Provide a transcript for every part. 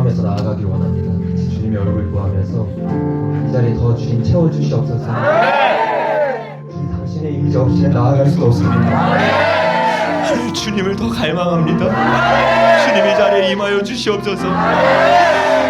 구하면서 나아가기를 원합니다. 주님의 얼굴 구하면서 이 자리에 더 주님 채워주시옵소서. 주님 당신의 임재 없이는 나아갈 수 없습니다. 주님을 더 갈망합니다. 주님 이 자리에 임하여 주시옵소서.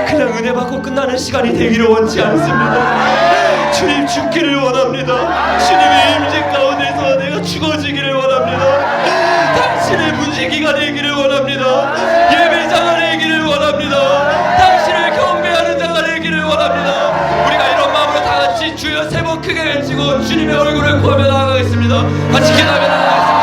그냥 은혜 받고 끝나는 시간이 되기를 원치 않습니다. 주님 죽기를 원합니다. 주님의 임재 가운데서 내가 죽어지기를 원합니다. 당신의 문지기가 되기를 원합니다. 예배자가 되기를 원합니다. 당신을 경배하는 자가 되기를 원합니다. 우리가 이런 마음으로 다 같이 주여 세 번 크게 외치고 주님의 얼굴을 구하며 나아가겠습니다. 같이 기도하며 나아가겠습니다.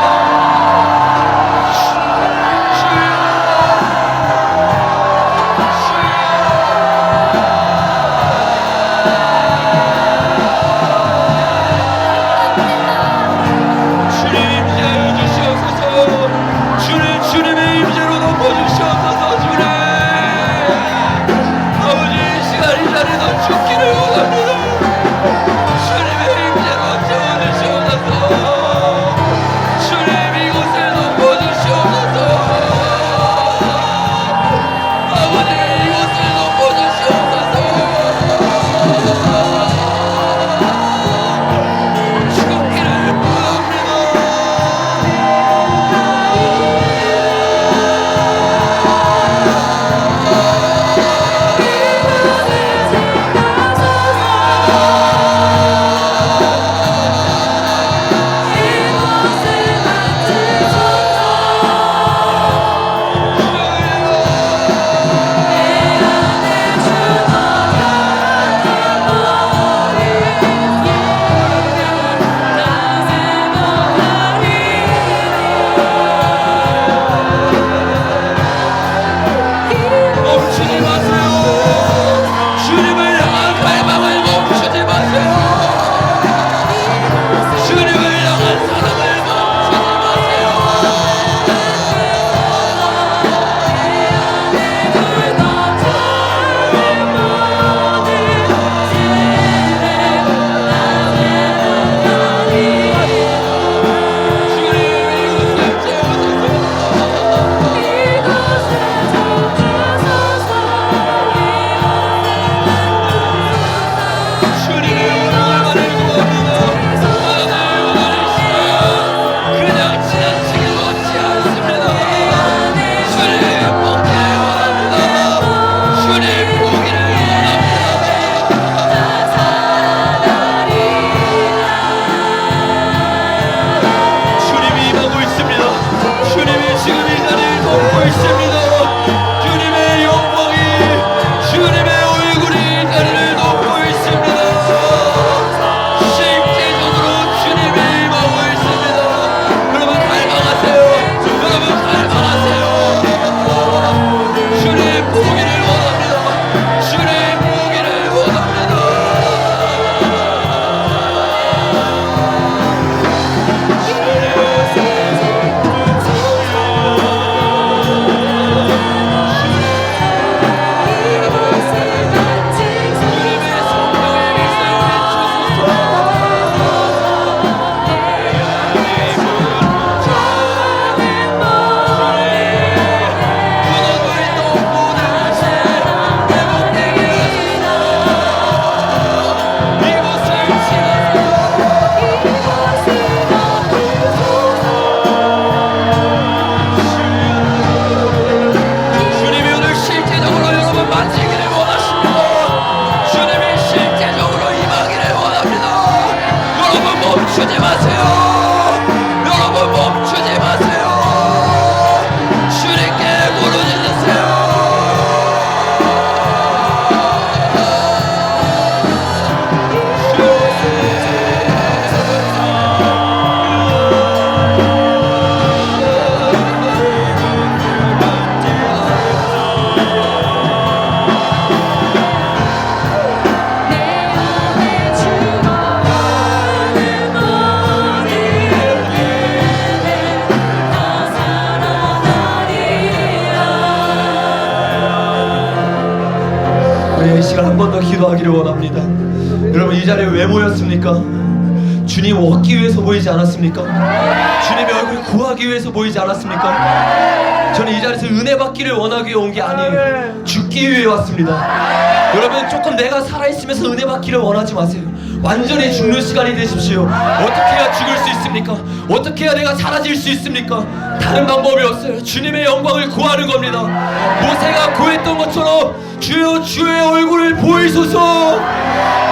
한 번 더 기도하기를 원합니다. 여러분 이 자리에 왜 모였습니까? 주님 얻기 위해서 모이지 않았습니까? 주님의 얼굴 구하기 위해서 모이지 않았습니까? 저는 이 자리에서 은혜 받기를 원하기 위해 온 게 아니에요. 죽기 죽기 위해 왔습니다. 여러분 조금 내가 살아있으면서 은혜 받기를 원하지 마세요. 완전히 죽는 시간이 되십시오. 어떻게 해야 죽을 수 있습니까? 어떻게 해야 내가 사라질 수 있습니까? 다른 방법이 없어요. 주님의 영광을 구하는 겁니다. 모세가 구했던 것처럼 주여 주의 얼굴을 보이소서,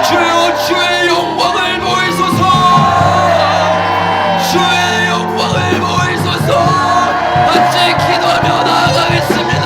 주여 주의 영광을 보이소서, 주의 영광을 보이소서. 같이 기도하며 나아가겠습니다.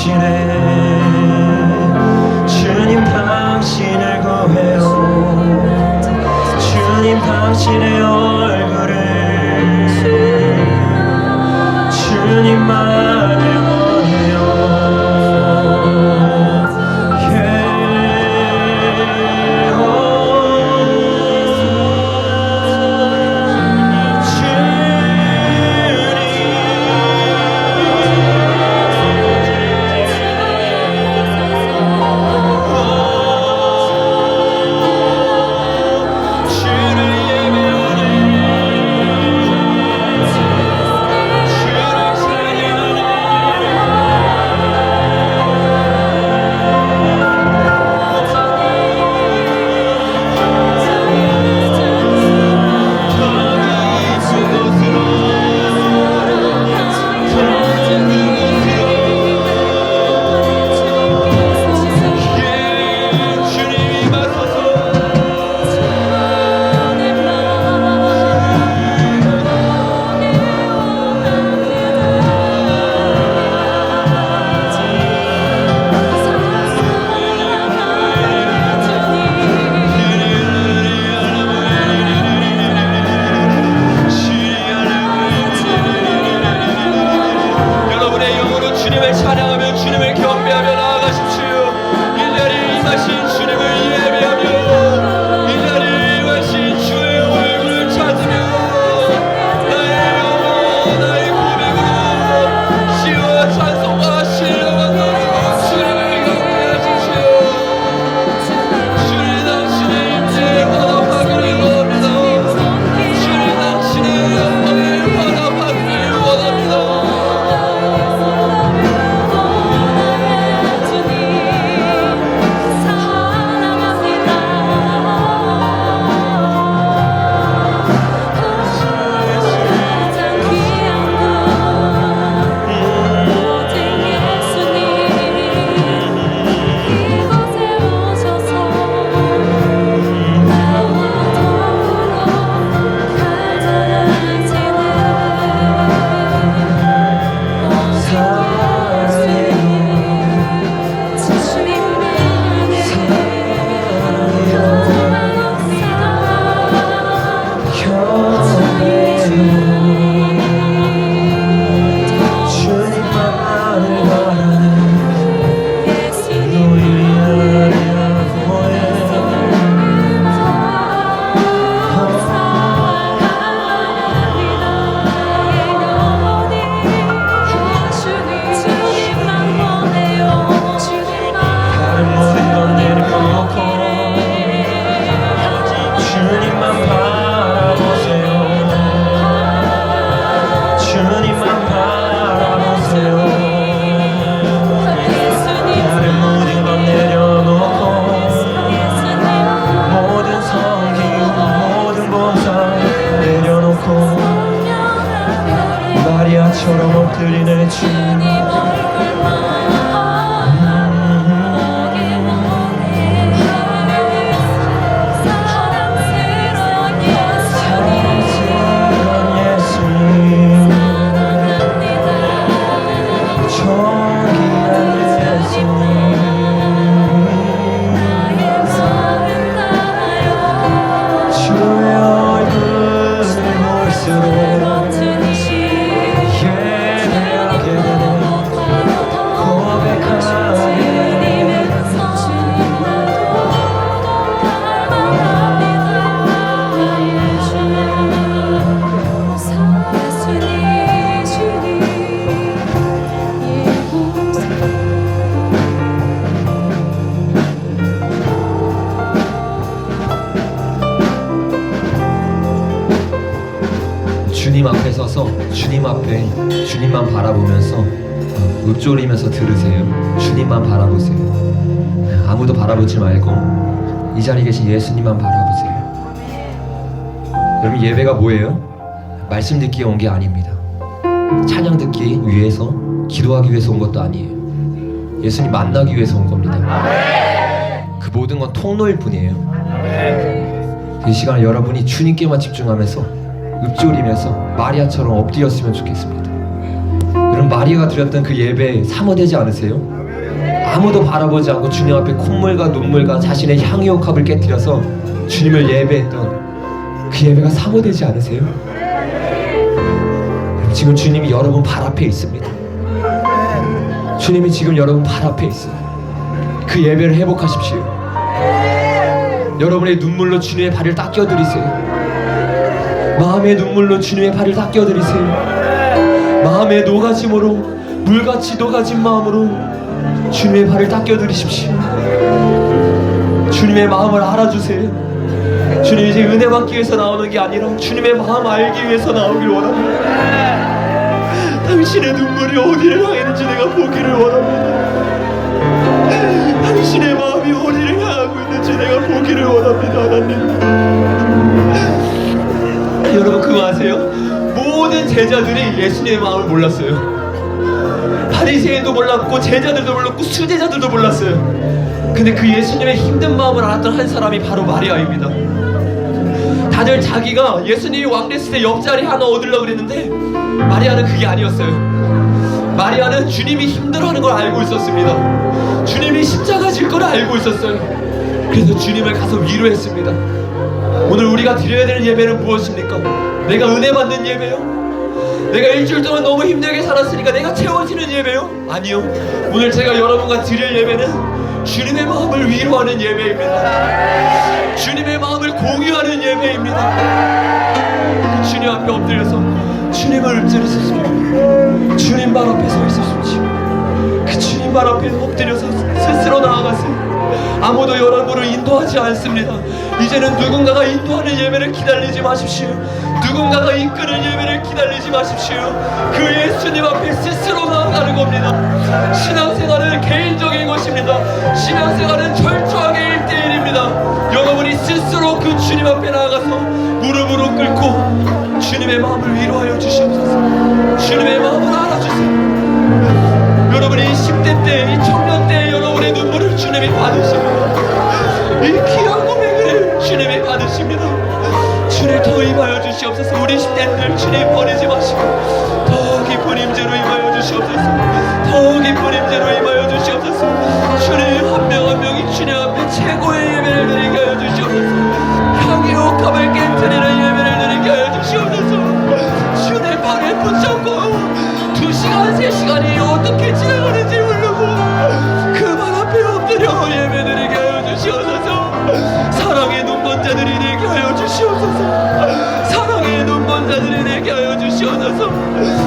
당신의 주님 당신을 구해요. 주님 당신의 얼굴을 주님만을 원해요. 마리아처럼 엎드리네 주님. 주님 앞에 서서 주님 앞에 주님만 바라보면서 읊조리면서 들으세요. 주님만 바라보세요. 아무도 바라보지 말고 이 자리에 계신 예수님만 바라보세요. 여러분, 예배가 뭐예요? 말씀 듣기에 온 게 아닙니다. 찬양 듣기 위해서, 기도하기 위해서 온 것도 아니에요. 예수님 만나기 위해서 온 겁니다. 그 모든 건 통로일 뿐이에요. 이 시간에 여러분이 주님께만 집중하면서 읊조리면서 마리아처럼 엎드렸으면 좋겠습니다. 여러분, 마리아가 드렸던 그 예배 사모되지 않으세요? 아무도 바라보지 않고 주님 앞에 콧물과 눈물과 자신의 향유옥합을 깨뜨려서 주님을 예배했던 그 예배가 사모되지 않으세요? 지금 주님이 여러분 발 앞에 있습니다. 주님이 지금 여러분 발 앞에 있어요. 그 예배를 회복하십시오. 여러분의 눈물로 주님의 발을 닦여드리세요. 마음의 눈물로 주님의 발을 닦여드리세요. 마음의 노가짐으로, 물같이 녹아진 마음으로 주님의 발을 닦여드리십시오. 주님의 마음을 알아주세요. 주님, 이제 은혜 받기 위해서 나오는 게 아니라 주님의 마음 알기 위해서 나오길 원합니다. 당신의 눈물이 어디를 향했는지 내가 보기를 원합니다. 당신의 마음이 어디를 향하고 있는지 내가 보기를 원합니다. 하나님, 여러분 그거 아세요? 모든 제자들이 예수님의 마음을 몰랐어요. 바리새인도 몰랐고 제자들도 몰랐고 수제자들도 몰랐어요. 근데 그 예수님의 힘든 마음을 알았던 한 사람이 바로 마리아입니다. 다들 자기가 예수님이 왕 됐을 때 옆자리 하나 얻으려고 그랬는데 마리아는 그게 아니었어요. 마리아는 주님이 힘들어하는 걸 알고 있었습니다. 주님이 십자가 질 걸 알고 있었어요. 그래서 주님을 가서 위로했습니다. 오늘 우리가 드려야 되는 예배는 무엇입니까? 내가 은혜 받는 예배요? 내가 일주일 동안 너무 힘들게 살았으니까 내가 채워지는 예배요? 아니요. 오늘 제가 여러분과 드릴 예배는 주님의 마음을 위로하는 예배입니다. 주님의 마음을 공유하는 예배입니다. 그 주님 앞에 엎드려서 주님을 읊조리십시오. 주님 발 앞에 서 있으십시오. 그 주님 발 앞에 엎드려서 스스로 나아가세요. 아무도 여러분을 인도하지 않습니다. 이제는 누군가가 인도하는 예배를 기다리지 마십시오. 누군가가 이끄는 예배를 기다리지 마십시오. 그 예수님 앞에 스스로 나아가는 겁니다. 신앙생활은 개인적인 것입니다. 신앙생활은 철저하게 1대1입니다. 여러분이 스스로 그 주님 앞에 나아가서 무릎으로 꿇고 주님의 마음을 위로하여 주시옵소서. 주님의 마음을 알아주세요. 여러분이 10대 때, 이 청년 때 여러분의 눈물을 주님이 받으십니다. 이 귀한 고백을 주님이 받으십니다. 주님 더 임하여 주시옵소서. 우리 10대들 주님 버리지 마시고 더 깊은 임재로 임하여 주시옵소서. 더 깊은 임재로 임하여 주시옵소서. 주님 한 명 한 명이 주님 앞에 최고의 예배를 드리게 하여 주시옵소서. 향이 옥합을 깨뜨리는 예배를 드리게 하여 주시옵소서. 주님 발에 붙잡고 2시간 3시간이 어떻게 지나가는지 모르고 그 발 앞에 엎드려 예배드리게 하여 주시옵소서. 사랑의 눈먼자들이 되게 하여 주시옵소서. 사랑의 눈먼자들이 되게 하여 주시옵소서.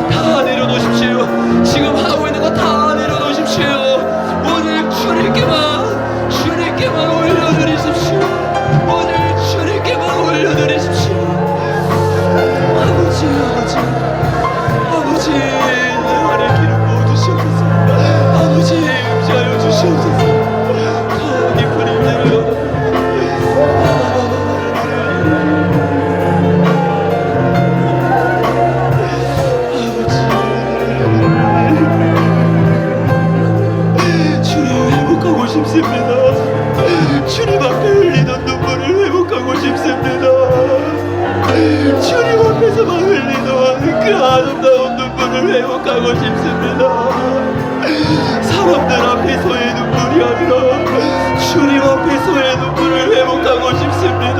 다 내려놓으십시오. 지금 하고 있는 거 다 내려놓으십시오. 오늘 주님께만 올려드리십시오. 오늘 주님께만 올려드리십시오. 아버지, 아버지, 아버지, 내 안에 기름 부어주시옵소서. 아버지, 임재하여 주시옵소서. 더 깊은 임재를 주님 회복하고 싶습니다. 주님 앞에 흘리던 눈물을 회복하고 싶습니다. 주님 앞에서만 흘리던 그 아름다운 눈물을 회복하고 싶습니다. 사람들 앞에서의 눈물이 아니라 주님 앞에서의 눈물을 회복하고 싶습니다.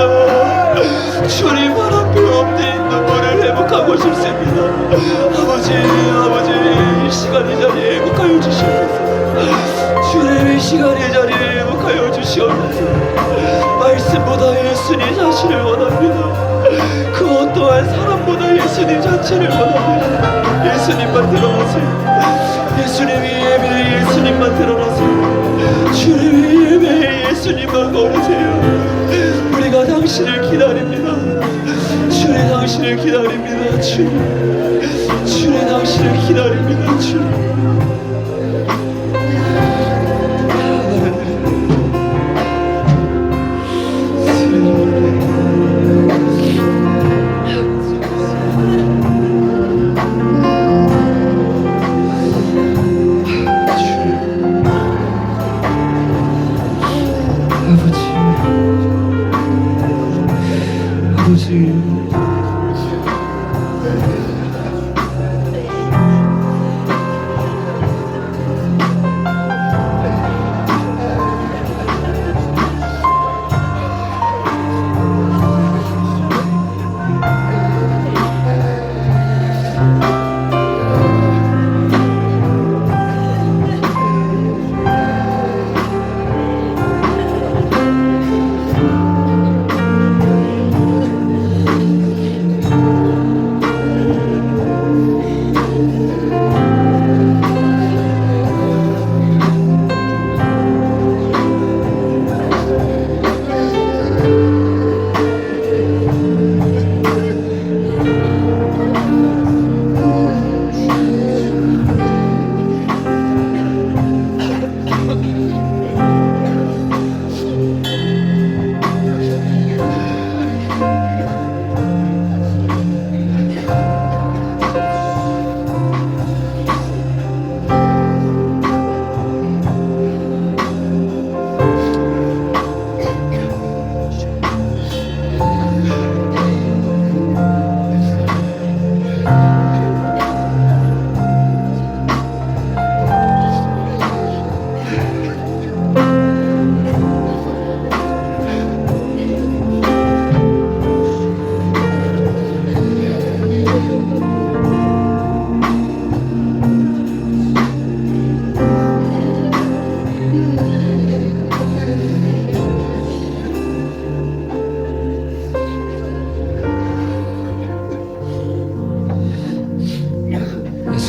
주님 발 앞에 엎드린 눈물을 회복하고 싶습니다. 아버지, 아버지, 이 시간 이 자리에 회복하여 주시옵소서. 주님 이 시간 이 자리에 회복하여 주시옵소서. 말씀보다 예수님 자신을 원합니다. 그 어떠한 사람보다 예수님 자체를 원합니다. 예수님만 드러나세요. 예수님이 예배에 예수님만 드러나세요. 주님의 예배에 예수님만 거르세요. 우리가 당신을 기다립니다. 주님 당신을 기다립니다. 주님 당신을 기다립니다. 주님. 아버지,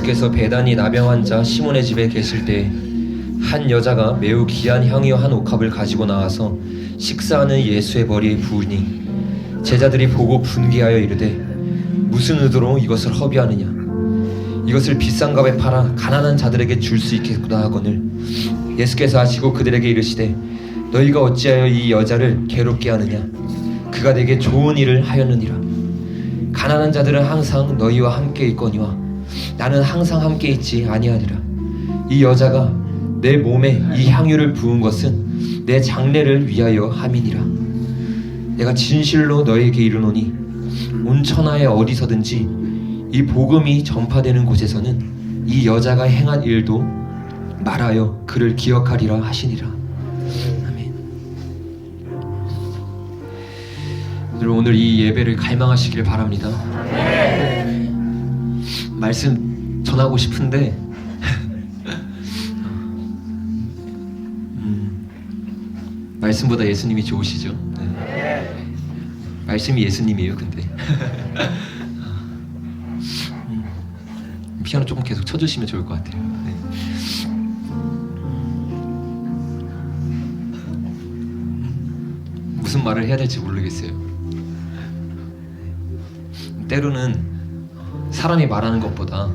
예수께서 베다니 나병 환자 시몬의 집에 계실 때 한 여자가 매우 귀한 향유 한 옥합을 가지고 나와서 식사하는 예수의 머리에 부으니 제자들이 보고 분개하여 이르되 무슨 의도로 이것을 허비하느냐? 이것을 비싼 값에 팔아 가난한 자들에게 줄 수 있겠구나 하거늘 예수께서 하시고 그들에게 이르시되 너희가 어찌하여 이 여자를 괴롭게 하느냐? 그가 내게 좋은 일을 하였느니라. 가난한 자들은 항상 너희와 함께 있거니와 나는 항상 함께 있지 아니하리라. 이 여자가 내 몸에 이 향유를 부은 것은 내 장례를 위하여 함이니라. 내가 진실로 너희에게 이르노니 온 천하에 어디서든지 이 복음이 전파되는 곳에서는 이 여자가 행한 일도 말하여 그를 기억하리라 하시니라. 아멘. 오늘 이 예배를 갈망하시길 바랍니다. 말씀 전하고 싶은데 말씀보다 예수님이 좋으시죠? 네. 말씀이 예수님이에요, 근데. 피아노 조금 계속 쳐주시면 좋을 것 같아요. 네. 무슨 말을 해야 될지 모르겠어요. 때로는 사람이 말하는 것보다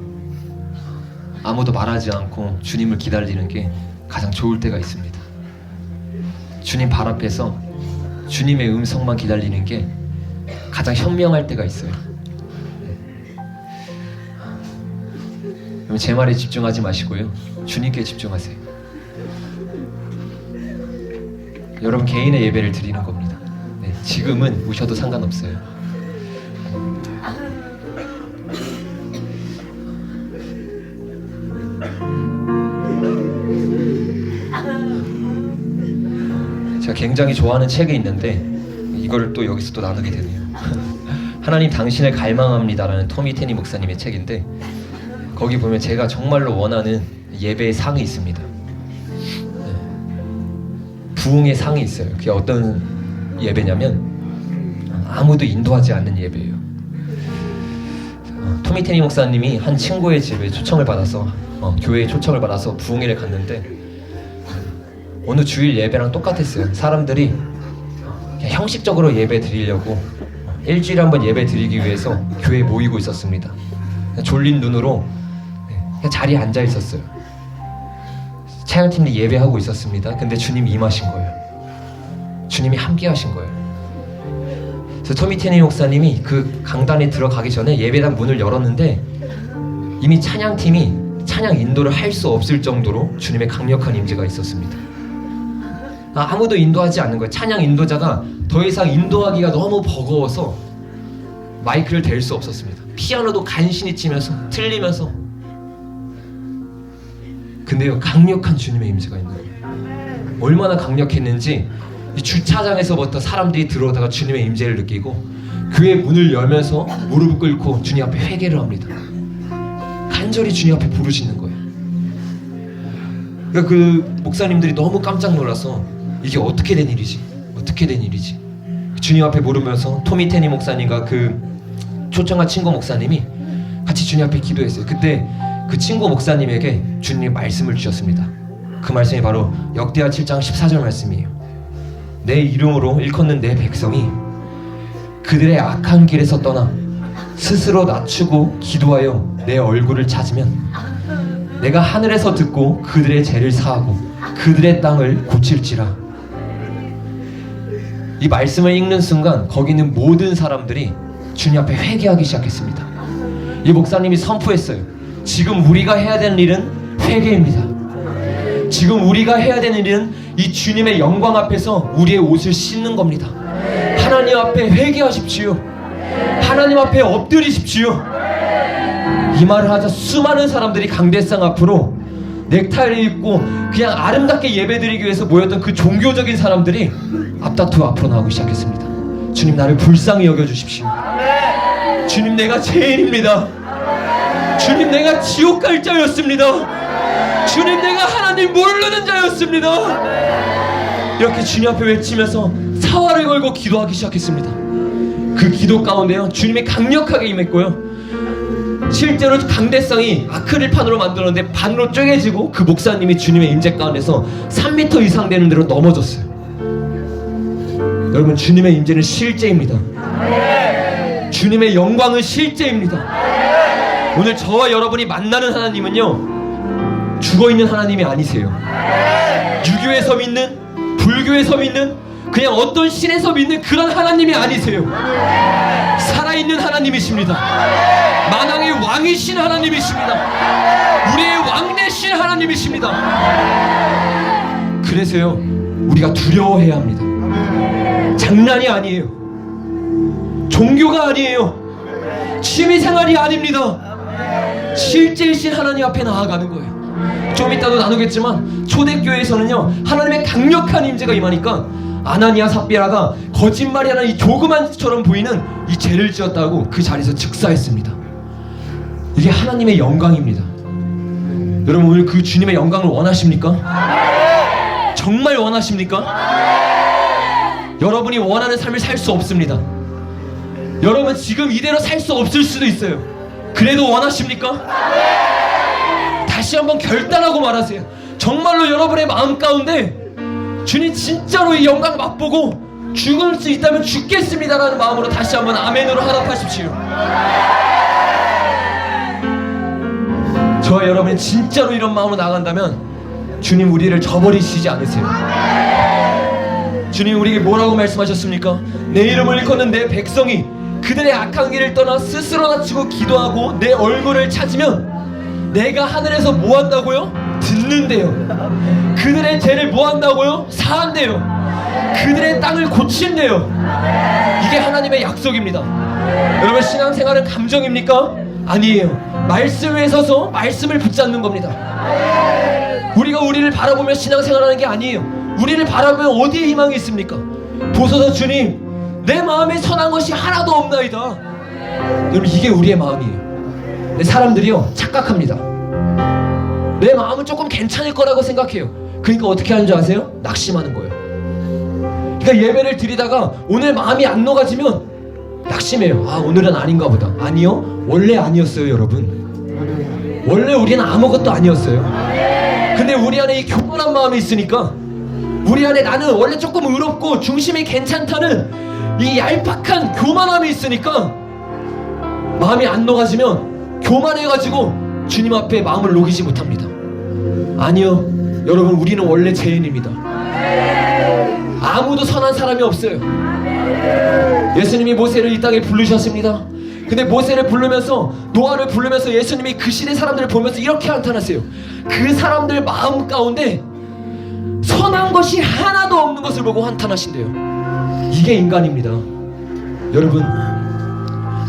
아무도 말하지 않고 주님을 기다리는 게 가장 좋을 때가 있습니다. 주님 발 앞에서 주님의 음성만 기다리는 게 가장 현명할 때가 있어요. 그럼 제 말에 집중하지 마시고요, 주님께 집중하세요. 여러분 개인의 예배를 드리는 겁니다. 네, 지금은 우셔도 상관없어요. 제가 굉장히 좋아하는 책이 있는데 이걸 또 여기서 또 나누게 되네요. 하나님 당신을 갈망합니다라는 토미 테니 목사님의 책인데 거기 보면 제가 정말로 원하는 예배의 상이 있습니다. 부흥의 상이 있어요. 그게 어떤 예배냐면 아무도 인도하지 않는 예배예요. 토미 테니 목사님이 한 친구의 집에 초청을 받아서 교회에 초청을 받아서 부흥회를 갔는데 어느 주일 예배랑 똑같았어요. 사람들이 그냥 형식적으로 예배 드리려고 일주일에 한 번 예배 드리기 위해서 교회에 모이고 있었습니다. 졸린 눈으로 그냥 자리에 앉아 있었어요. 찬양팀이 예배하고 있었습니다. 근데 주님이 임하신 거예요. 주님이 함께 하신 거예요. 그래서 토미 테니 목사님이 그 강단에 들어가기 전에 예배당 문을 열었는데 이미 찬양팀이 찬양 인도를 할 수 없을 정도로 주님의 강력한 임재가 있었습니다. 아무도 인도하지 않는 거예요. 찬양 인도자가 더 이상 인도하기가 너무 버거워서 마이크를 댈 수 없었습니다. 피아노도 간신히 치면서 틀리면서. 근데요, 강력한 주님의 임재가 있는 거예요. 얼마나 강력했는지 이 주차장에서부터 사람들이 들어오다가 주님의 임재를 느끼고 교회 문을 열면서 무릎을 꿇고 주님 앞에 회개를 합니다. 간절히 주님 앞에 부르시는 거예요. 그러니까 그 목사님들이 너무 깜짝 놀라서 이게 어떻게 된 일이지? 어떻게 된 일이지? 주님 앞에 물으면서 토미 테니 목사님과 그 초청한 친구 목사님이 같이 주님 앞에 기도했어요. 그때 그 친구 목사님에게 주님이 말씀을 주셨습니다. 그 말씀이 바로 역대하 7장 14절 말씀이에요. 내 이름으로 일컫는 내 백성이 그들의 악한 길에서 떠나 스스로 낮추고 기도하여 내 얼굴을 찾으면 내가 하늘에서 듣고 그들의 죄를 사하고 그들의 땅을 고칠지라. 이 말씀을 읽는 순간 거기 있는 모든 사람들이 주님 앞에 회개하기 시작했습니다. 이 목사님이 선포했어요. 지금 우리가 해야 되는 일은 회개입니다. 지금 우리가 해야 되는 일은 이 주님의 영광 앞에서 우리의 옷을 씻는 겁니다. 하나님 앞에 회개하십시오. 하나님 앞에 엎드리십시오. 이 말을 하자 수많은 사람들이 강대상 앞으로 넥타이를 입고 그냥 아름답게 예배드리기 위해서 모였던 그 종교적인 사람들이 앞다투어 앞으로 나오기 시작했습니다. 주님, 나를 불쌍히 여겨주십시오. 주님, 내가 죄인입니다. 주님, 내가 지옥 갈 자였습니다. 주님, 내가 하나님 모르는 자였습니다. 이렇게 주님 앞에 외치면서 사활을 걸고 기도하기 시작했습니다. 그 기도 가운데요, 주님이 강력하게 임했고요, 실제로 강대상이 아크릴판으로 만들었는데 반으로 쪼개지고 그 목사님이 주님의 임재 가운데서 3m 이상 되는 데로 넘어졌어요. 여러분, 주님의 임재는 실제입니다. 주님의 영광은 실제입니다. 오늘 저와 여러분이 만나는 하나님은요, 죽어있는 하나님이 아니세요. 유교에서 믿는, 불교에서 믿는, 그냥 어떤 신에서 믿는 그런 하나님이 아니세요. 살아있는 하나님이십니다. 만왕의 왕이신 하나님이십니다. 우리의 왕 되신 하나님이십니다. 그래서요, 우리가 두려워해야 합니다. 장난이 아니에요. 종교가 아니에요. 취미생활이 아닙니다. 실제이신 하나님 앞에 나아가는 거예요. 좀 이따도 나누겠지만 초대교회에서는요, 하나님의 강력한 임재가 임하니까 아나니아 삽비라가 거짓말이라는 이 조그만처럼 보이는 이 죄를 지었다고 그 자리에서 즉사했습니다. 이게 하나님의 영광입니다. 여러분, 오늘 그 주님의 영광을 원하십니까? 정말 원하십니까? 여러분이 원하는 삶을 살 수 없습니다. 여러분, 지금 이대로 살 수 없을 수도 있어요. 그래도 원하십니까? 다시 한번 결단하고 말하세요. 정말로 여러분의 마음 가운데 주님 진짜로 이 영광 맛보고 죽을 수 있다면 죽겠습니다라는 마음으로 다시 한번 아멘으로 화답하십시오. 저와 여러분이 진짜로 이런 마음으로 나간다면 주님 우리를 저버리시지 않으세요. 주님 우리에게 뭐라고 말씀하셨습니까? 내 이름을 일컫는 내 백성이 그들의 악한 길을 떠나 스스로 낮추고 기도하고 내 얼굴을 찾으면 내가 하늘에서 뭐 한다고요? 듣는데요. 그들의 죄를 뭐 한다고요? 사한대요. 그들의 땅을 고친대요. 이게 하나님의 약속입니다. 여러분, 신앙생활은 감정입니까? 아니에요. 말씀 위에 서서 말씀을 붙잡는 겁니다. 우리가 우리를 바라보며 신앙생활하는 게 아니에요. 우리를 바라보면 어디에 희망이 있습니까? 보소서 주님, 내 마음에 선한 것이 하나도 없나이다. 여러분, 이게 우리의 마음이에요. 근데 사람들이요, 착각합니다. 내 마음은 조금 괜찮을 거라고 생각해요. 그러니까 어떻게 하는 줄 아세요? 낙심하는 거예요. 그러니까 예배를 드리다가 오늘 마음이 안 녹아지면 낙심해요. 아, 오늘은 아닌가 보다. 아니요, 원래 아니었어요. 여러분, 원래 우리는 아무것도 아니었어요. 근데 우리 안에 이 교만한 마음이 있으니까, 우리 안에 나는 원래 조금 의롭고 중심이 괜찮다는 이 얄팍한 교만함이 있으니까 마음이 안 녹아지면 교만해가지고 주님 앞에 마음을 녹이지 못합니다. 아니요, 여러분, 우리는 원래 죄인입니다. 아무도 선한 사람이 없어요. 예수님이 모세를 이 땅에 부르셨습니다. 근데 모세를 부르면서, 노아를 부르면서 예수님이 그 시대 사람들을 보면서 이렇게 나타나세요. 그 사람들 마음 가운데 선한 것이 하나도 없는 것을 보고 한탄하신대요. 이게 인간입니다. 여러분,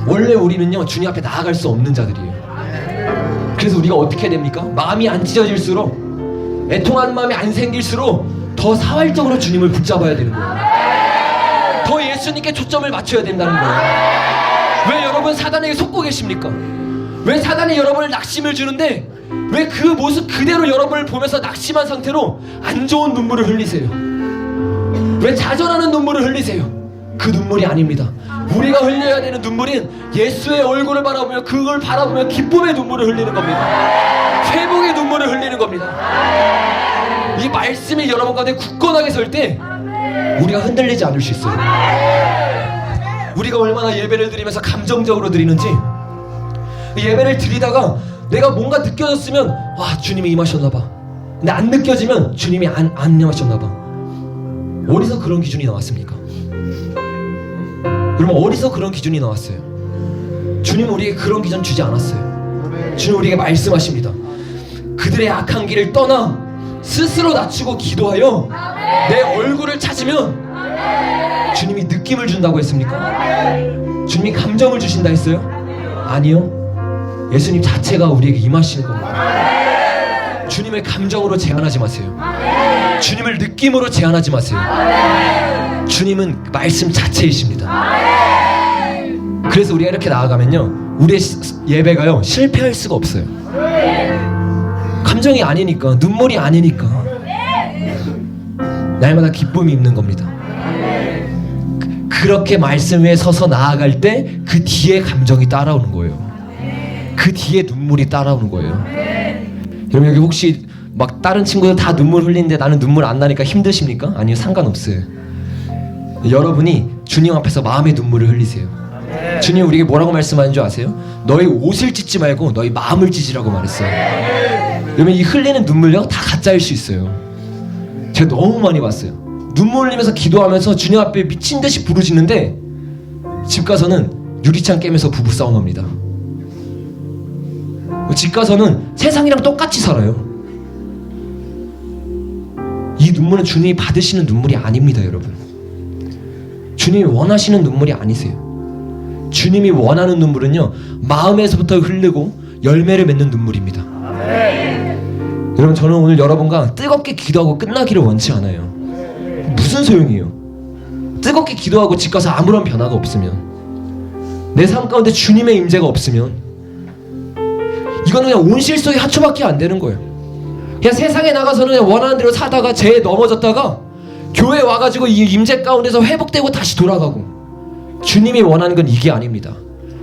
원래 우리는요, 주님 앞에 나아갈 수 없는 자들이에요. 그래서 우리가 어떻게 됩니까? 마음이 안 찢어질수록, 애통하는 마음이 안 생길수록 더 사활적으로 주님을 붙잡아야 되는 거예요. 더 예수님께 초점을 맞춰야 된다는 거예요. 왜 여러분 사단에게 속고 계십니까? 왜 사단이 여러분을 낙심을 주는데 왜 그 모습 그대로 여러분을 보면서 낙심한 상태로 안 좋은 눈물을 흘리세요? 왜 자전하는 눈물을 흘리세요? 그 눈물이 아닙니다. 우리가 흘려야 되는 눈물은 예수의 얼굴을 바라보며, 그걸 바라보며 기쁨의 눈물을 흘리는 겁니다. 회복의 눈물을 흘리는 겁니다. 이 말씀이 여러분 가운데 굳건하게 설 때 우리가 흔들리지 않을 수 있어요. 우리가 얼마나 예배를 드리면서 감정적으로 드리는지, 예배를 드리다가 내가 뭔가 느껴졌으면 와, 주님이 임하셨나봐. 근데 안 느껴지면 주님이 안 임하셨나봐. 어디서 그런 기준이 나왔습니까? 여러분, 어디서 그런 기준이 나왔어요? 주님은 우리에게 그런 기준 주지 않았어요. 주님 우리에게 말씀하십니다. 그들의 악한 길을 떠나 스스로 낮추고 기도하여 내 얼굴을 찾으면, 주님이 느낌을 준다고 했습니까? 주님이 감정을 주신다 했어요? 아니요. 예수님 자체가 우리에게 임하시는 겁니다. 주님을 감정으로 제한하지 마세요. 주님을 느낌으로 제한하지 마세요. 주님은 말씀 자체이십니다. 그래서 우리가 이렇게 나아가면요, 우리의 예배가요, 실패할 수가 없어요. 감정이 아니니까, 눈물이 아니니까 날마다 기쁨이 있는 겁니다. 그렇게 말씀 위에 서서 나아갈 때 그 뒤에 감정이 따라오는 거예요. 그 뒤에 눈물이 따라오는 거예요. 여러분 여기 혹시 막 다른 친구들 다 눈물 흘리는데 나는 눈물 안 나니까 힘드십니까? 아니요, 상관없어요. 여러분이 주님 앞에서 마음의 눈물을 흘리세요. 주님 우리에게 뭐라고 말씀하는 줄 아세요? 너희 옷을 찢지 말고 너희 마음을 찢으라고 말했어요. 여러분 이 흘리는 눈물요 다 가짜일 수 있어요. 제가 너무 많이 봤어요. 눈물 흘리면서 기도하면서 주님 앞에 미친 듯이 부르짖는데 집 가서는 유리창 깨면서 부부싸움 합니다. 집 가서는 세상이랑 똑같이 살아요. 이 눈물은 주님이 받으시는 눈물이 아닙니다, 여러분. 주님이 원하시는 눈물이 아니세요. 주님이 원하는 눈물은요, 마음에서부터 흐르고 열매를 맺는 눈물입니다. 여러분 저는 오늘 여러분과 뜨겁게 기도하고 끝나기를 원치 않아요. 무슨 소용이에요? 뜨겁게 기도하고 집 가서 아무런 변화가 없으면, 내 삶 가운데 주님의 임재가 없으면 이거는 그냥 온실속의 하초밖에 안 되는 거예요. 그냥 세상에 나가서는 그냥 원하는 대로 사다가 죄에 넘어졌다가 교회 와가지고 이 임재 가운데서 회복되고 다시 돌아가고, 주님이 원하는 건 이게 아닙니다.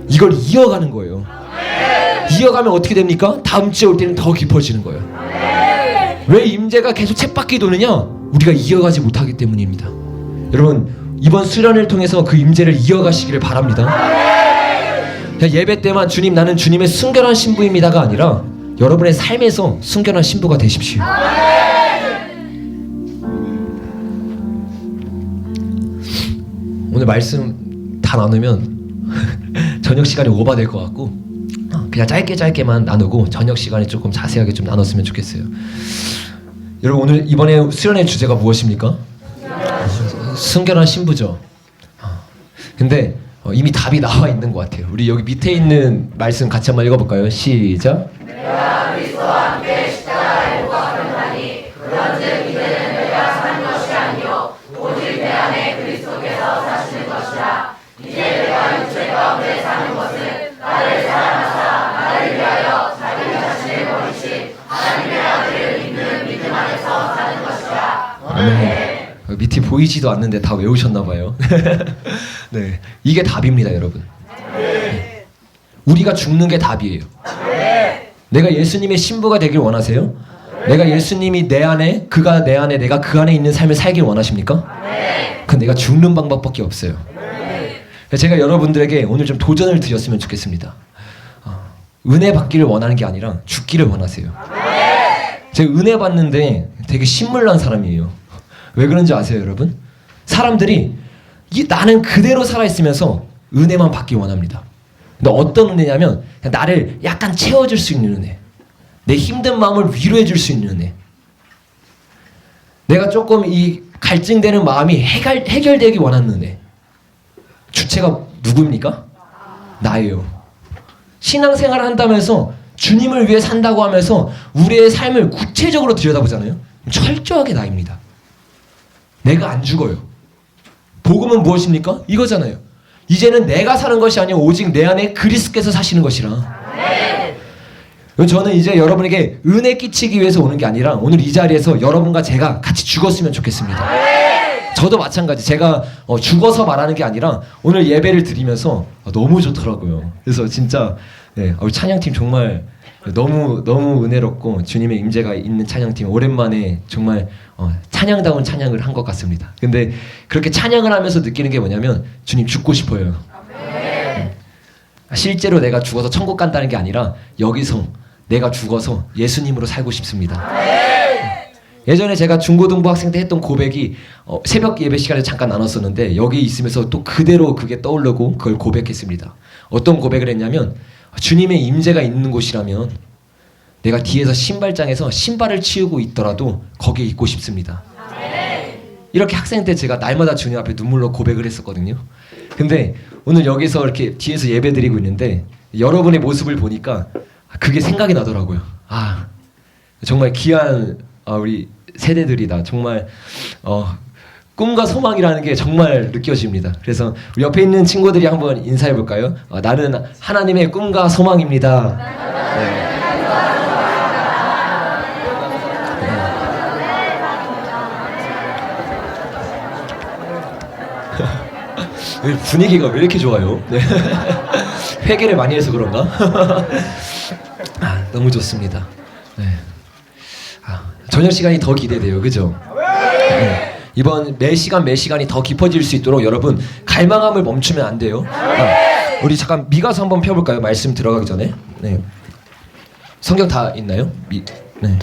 이걸 이어가는 거예요. 이어가면 어떻게 됩니까? 다음 주에 올 때는 더 깊어지는 거예요. 왜 임재가 계속 쳇바퀴 도느냐? 우리가 이어가지 못하기 때문입니다. 여러분 이번 수련을 통해서 그 임재를 이어가시기를 바랍니다. 그냥 예배 때만 주님 나는 주님의 순결한 신부입니다가 아니라 여러분의 삶에서 순결한 신부가 되십시오. 오늘 말씀 다 나누면 저녁 시간이 오버될 것 같고 그냥 짧게만 나누고 저녁 시간에 조금 자세하게 좀 나눴으면 좋겠어요. 여러분 오늘 이번에 수련의 주제가 무엇입니까? 순결한 신부죠. 근데 이미 답이 나와 있는 것 같아요. 우리 여기 밑에 있는 말씀 같이 한번 읽어볼까요? 시작. 내가 그리스도와 함께 십자가에 못 박혔나니 그런즉 이제는 내가 사는 것이 아니요 오직 내 안에 그리스도께서 사시는 것이라. 이제 내가 육체 가운데 사는 것은 나를 사랑하사 나를 위하여 자기 자신을 버리신 하나님의 아들을 믿는 믿음 안에서 사는 것이라. 아멘. 밑이 보이지도 않는데 다 외우셨나봐요. 네, 이게 답입니다, 여러분. 우리가 죽는 게 답이에요. 내가 예수님의 신부가 되길 원하세요? 내가 예수님이 내 안에, 그가 내 안에, 내가 그 안에 있는 삶을 살길 원하십니까? 그건 내가 죽는 방법밖에 없어요. 제가 여러분들에게 오늘 좀 도전을 드렸으면 좋겠습니다. 은혜 받기를 원하는 게 아니라 죽기를 원하세요. 제가 은혜 받는데 되게 신물난 사람이에요. 왜 그런지 아세요, 여러분? 사람들이 나는 그대로 살아있으면서 은혜만 받기 원합니다. 근데 어떤 은혜냐면 그냥 나를 약간 채워줄 수 있는 은혜, 내 힘든 마음을 위로해줄 수 있는 은혜, 내가 조금 이 갈증되는 마음이 해결되기 원하는 은혜. 주체가 누구입니까? 나예요. 신앙생활을 한다면서 주님을 위해 산다고 하면서 우리의 삶을 구체적으로 들여다보잖아요. 철저하게 나입니다. 내가 안 죽어요. 복음은 무엇입니까? 이거잖아요. 이제는 내가 사는 것이 아니라 오직 내 안에 그리스도께서 사시는 것이라. 저는 이제 여러분에게 은혜 끼치기 위해서 오는 게 아니라 오늘 이 자리에서 여러분과 제가 같이 죽었으면 좋겠습니다. 저도 마찬가지. 제가 죽어서 말하는 게 아니라 오늘 예배를 드리면서 너무 좋더라고요. 그래서 진짜 우리 찬양팀 정말 너무 은혜롭고 주님의 임재가 있는 찬양팀, 오랜만에 정말 찬양다운 찬양을 한 것 같습니다. 근데 그렇게 찬양을 하면서 느끼는 게 뭐냐면 주님 죽고 싶어요. 실제로 내가 죽어서 천국 간다는 게 아니라 여기서 내가 죽어서 예수님으로 살고 싶습니다. 예전에 제가 중고등부 학생 때 했던 고백이 새벽 예배 시간에 잠깐 나눴었는데 여기 있으면서 또 그대로 그게 떠오르고 그걸 고백했습니다. 어떤 고백을 했냐면 주님의 임재가 있는 곳이라면 내가 뒤에서 신발장에서 신발을 치우고 있더라도 거기에 있고 싶습니다. 이렇게 학생 때 제가 날마다 주님 앞에 눈물로 고백을 했었거든요. 근데 오늘 여기서 이렇게 뒤에서 예배 드리고 있는데 여러분의 모습을 보니까 그게 생각이 나더라고요. 정말 귀한 우리 세대들이다. 정말 꿈과 소망이라는 게 정말 느껴집니다. 그래서 우리 옆에 있는 친구들이 한번 인사해 볼까요? 나는 하나님의 꿈과 소망입니다. 네. 분위기가 왜 이렇게 좋아요? 네. 회개를 많이 해서 그런가? 너무 좋습니다. 네. 저녁 시간이 더 기대돼요. 그죠? 네. 이번 매 시간이 더 깊어질 수 있도록 여러분 갈망함을 멈추면 안 돼요. 우리 잠깐 미가서 한번 펴볼까요? 말씀 들어가기 전에. 네. 성경 다 있나요? 네.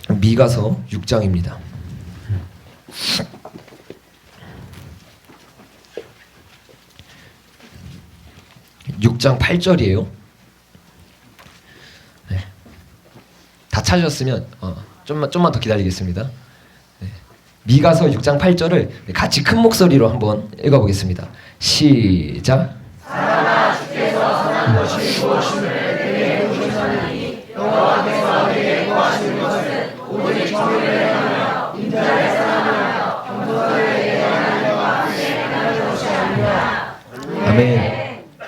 미가서 6장입니다. 6장 8절이에요. 네. 다 찾으셨으면 좀만 더 기다리겠습니다. 네. 미가서 6장 8절을 같이 큰 목소리로 한번 읽어보겠습니다. 시작. 사랑아 주께서 선한 것이 무엇임을 내게 보시사니 여호와께서 내게 구하시는 것은 오직 정의를 행하며 인자를 사랑하며 겸손하게 대하는 자와 함께 행하는 것이 아니라. 아멘.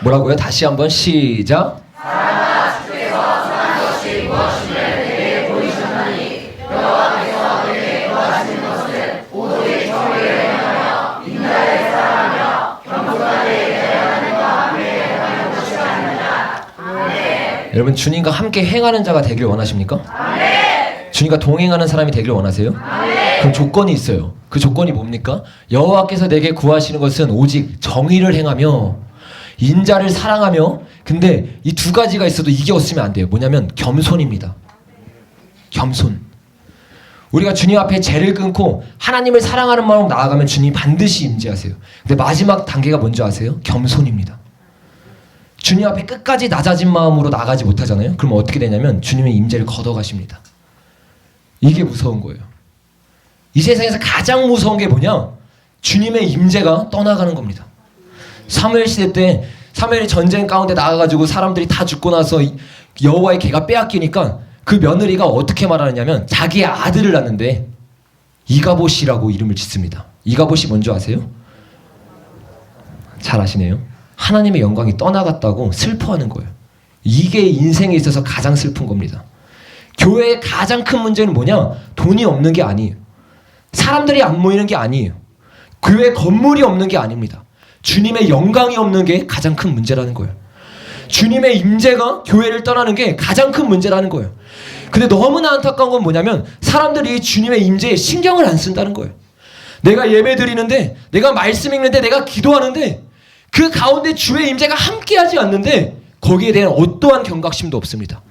뭐라고요? 다시 한번 시작. 사랑아 주께서 선한 것이 무엇임을 내게 보이셨나니 여호와께서 내게 구하시는 것은 오직 정의를 행하며 인자를 사랑하며 겸손하게 대하는 자와 함께 행하는 것이 아니라. 아멘. 여러분 주님과 함께 행하는 자가 되길 원하십니까? 아멘. 주님과 동행하는 사람이 되길 원하세요? 아멘. 그럼 조건이 있어요. 그 조건이 뭡니까? 여호와께서 내게 구하시는 것은 오직 정의를 행하며 인자를 사랑하며. 근데 이 두 가지가 있어도 이게 없으면 안 돼요. 뭐냐면 겸손입니다. 겸손. 우리가 주님 앞에 죄를 끊고 하나님을 사랑하는 마음으로 나아가면 주님 반드시 임재하세요. 근데 마지막 단계가 뭔지 아세요? 겸손입니다. 주님 앞에 끝까지 낮아진 마음으로 나가지 못하잖아요. 그럼 어떻게 되냐면 주님의 임재를 걷어가십니다. 이게 무서운 거예요. 이 세상에서 가장 무서운 게 뭐냐? 주님의 임재가 떠나가는 겁니다. 사무엘 시대 때 사무엘이 전쟁 가운데 나가가지고 사람들이 다 죽고 나서 여호와의 개가 빼앗기니까 그 며느리가 어떻게 말하느냐면 자기의 아들을 낳는데 이가봇이라고 이름을 짓습니다. 이가봇이 뭔지 아세요? 잘 아시네요. 하나님의 영광이 떠나갔다고 슬퍼하는 거예요. 이게 인생에 있어서 가장 슬픈 겁니다. 교회의 가장 큰 문제는 뭐냐? 돈이 없는 게 아니에요. 사람들이 안 모이는 게 아니에요. 교회 건물이 없는 게 아닙니다. 주님의 영광이 없는 게 가장 큰 문제라는 거예요. 주님의 임재가 교회를 떠나는 게 가장 큰 문제라는 거예요. 근데 너무나 안타까운 건 뭐냐면 사람들이 주님의 임재에 신경을 안 쓴다는 거예요. 내가 예배 드리는데, 내가 말씀 읽는데, 내가 기도하는데 그 가운데 주의 임재가 함께하지 않는데 거기에 대한 어떠한 경각심도 없습니다.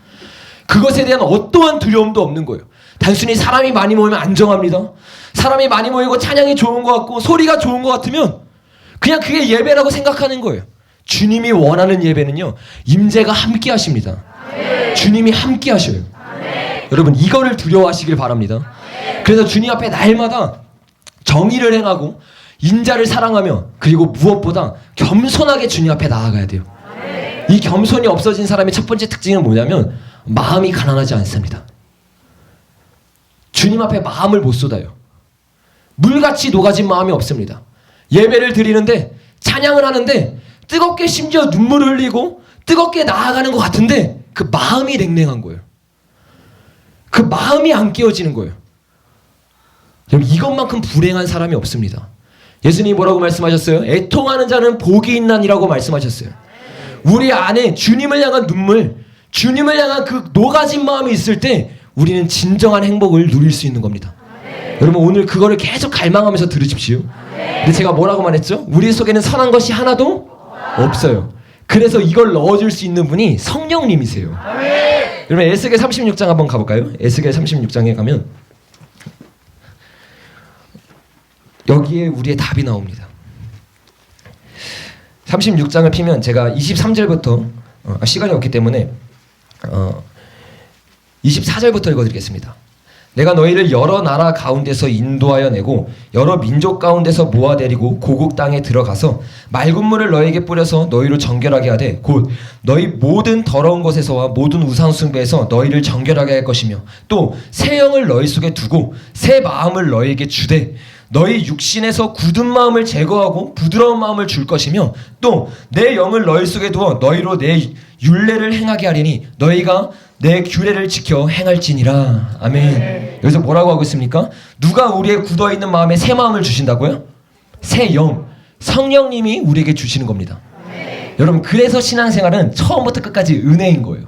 그것에 대한 어떠한 두려움도 없는 거예요. 단순히 사람이 많이 모이면 안정합니다. 사람이 많이 모이고 찬양이 좋은 것 같고 소리가 좋은 것 같으면 그냥 그게 예배라고 생각하는 거예요. 주님이 원하는 예배는요, 임재가 함께 하십니다. 아멘. 주님이 함께 하셔요. 아멘. 여러분 이거를 두려워하시길 바랍니다. 아멘. 그래서 주님 앞에 날마다 정의를 행하고 인자를 사랑하며 그리고 무엇보다 겸손하게 주님 앞에 나아가야 돼요. 아멘. 이 겸손이 없어진 사람의 첫 번째 특징은 뭐냐면 마음이 가난하지 않습니다. 주님 앞에 마음을 못 쏟아요. 물같이 녹아진 마음이 없습니다. 예배를 드리는데 찬양을 하는데 뜨겁게 심지어 눈물을 흘리고 뜨겁게 나아가는 것 같은데 그 마음이 냉랭한 거예요. 그 마음이 안 깨어지는 거예요. 이것만큼 불행한 사람이 없습니다. 예수님이 뭐라고 말씀하셨어요? 애통하는 자는 복이 있나니라고 말씀하셨어요. 우리 안에 주님을 향한 눈물, 주님을 향한 그 녹아진 마음이 있을 때 우리는 진정한 행복을 누릴 수 있는 겁니다. 여러분 오늘 그거를 계속 갈망하면서 들으십시오. 근데 제가 뭐라고 말했죠? 우리 속에는 선한 것이 하나도 없어요. 그래서 이걸 넣어줄 수 있는 분이 성령님이세요. 여러분 에스겔 36장 한번 가볼까요? 에스겔 36장에 가면 여기에 우리의 답이 나옵니다. 36장을 피면 제가 23절부터 시간이 없기 때문에 24절부터 읽어드리겠습니다. 내가 너희를 여러 나라 가운데서 인도하여 내고 여러 민족 가운데서 모아내리고 고국 땅에 들어가서 맑은 물을 너희에게 뿌려서 너희를 정결하게 하되 곧 너희 모든 더러운 것에서와 모든 우상 숭배에서 너희를 정결하게 할 것이며 또 새 영을 너희 속에 두고 새 마음을 너희에게 주되 너희 육신에서 굳은 마음을 제거하고 부드러운 마음을 줄 것이며 또 내 영을 너희 속에 두어 너희로 내 율례를 행하게 하리니 너희가 내 규례를 지켜 행할지니라. 아멘. 여기서 뭐라고 하고 있습니까? 누가 우리의 굳어있는 마음에 새 마음을 주신다고요? 새 영, 성령님이 우리에게 주시는 겁니다. 여러분 그래서 신앙생활은 처음부터 끝까지 은혜인 거예요.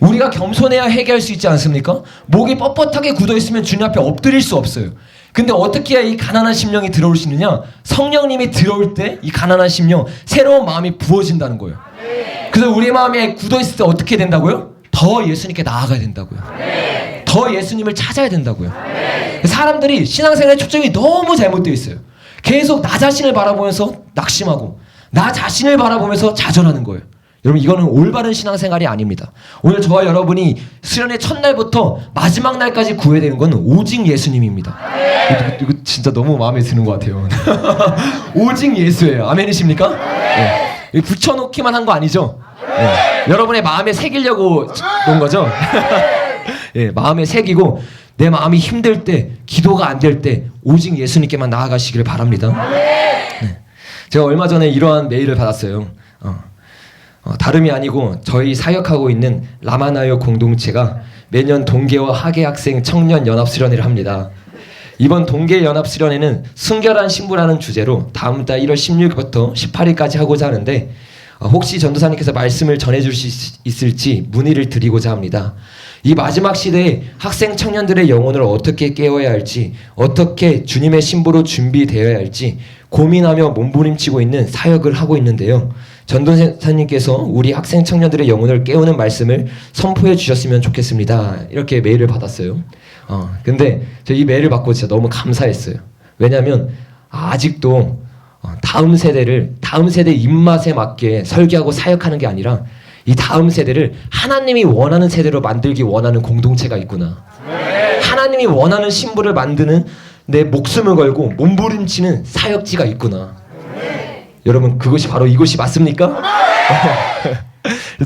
우리가 겸손해야 회개할 수 있지 않습니까? 목이 뻣뻣하게 굳어있으면 주님 앞에 엎드릴 수 없어요. 근데 어떻게 해야 이 가난한 심령이 들어올 수 있느냐? 성령님이 들어올 때 이 가난한 심령, 새로운 마음이 부어진다는 거예요. 그래서 우리 마음에 굳어있을 때 어떻게 된다고요? 더 예수님께 나아가야 된다고요. 더 예수님을 찾아야 된다고요. 사람들이 신앙생활의 초점이 너무 잘못되어 있어요. 계속 나 자신을 바라보면서 낙심하고 나 자신을 바라보면서 좌절하는 거예요. 여러분 이거는 올바른 신앙생활이 아닙니다. 오늘 저와 여러분이 수련의 첫날부터 마지막 날까지 구해야 되는 건 오직 예수님입니다. 이거 진짜 너무 마음에 드는 것 같아요. 오직 예수예요. 아멘이십니까? 네. 붙여놓기만 한 거 아니죠? 네. 여러분의 마음에 새기려고 놓은 거죠? 네, 마음에 새기고 내 마음이 힘들 때, 기도가 안 될 때 오직 예수님께만 나아가시기를 바랍니다. 네. 제가 얼마 전에 이러한 메일을 받았어요. 다름이 아니고 저희 사역하고 있는 라마나요 공동체가 매년 동계와 하계 학생 청년 연합 수련회를 합니다. 이번 동계 연합 수련회는 순결한 신부라는 주제로 다음 달 1월 16일부터 18일까지 하고자 하는데 혹시 전도사님께서 말씀을 전해줄 수 있을지 문의를 드리고자 합니다. 이 마지막 시대에 학생 청년들의 영혼을 어떻게 깨워야 할지, 어떻게 주님의 신부로 준비되어야 할지 고민하며 몸부림치고 있는 사역을 하고 있는데요. 전도사님께서 우리 학생 청년들의 영혼을 깨우는 말씀을 선포해 주셨으면 좋겠습니다. 이렇게 메일을 받았어요. 근데 저 이 메일을 받고 진짜 너무 감사했어요. 왜냐하면 아직도 다음 세대 입맛에 맞게 설교하고 사역하는 게 아니라 이 다음 세대를 하나님이 원하는 세대로 만들기 원하는 공동체가 있구나. 하나님이 원하는 신부를 만드는 내 목숨을 걸고 몸부림치는 사역지가 있구나. 여러분 그것이 바로 이곳이 맞습니까?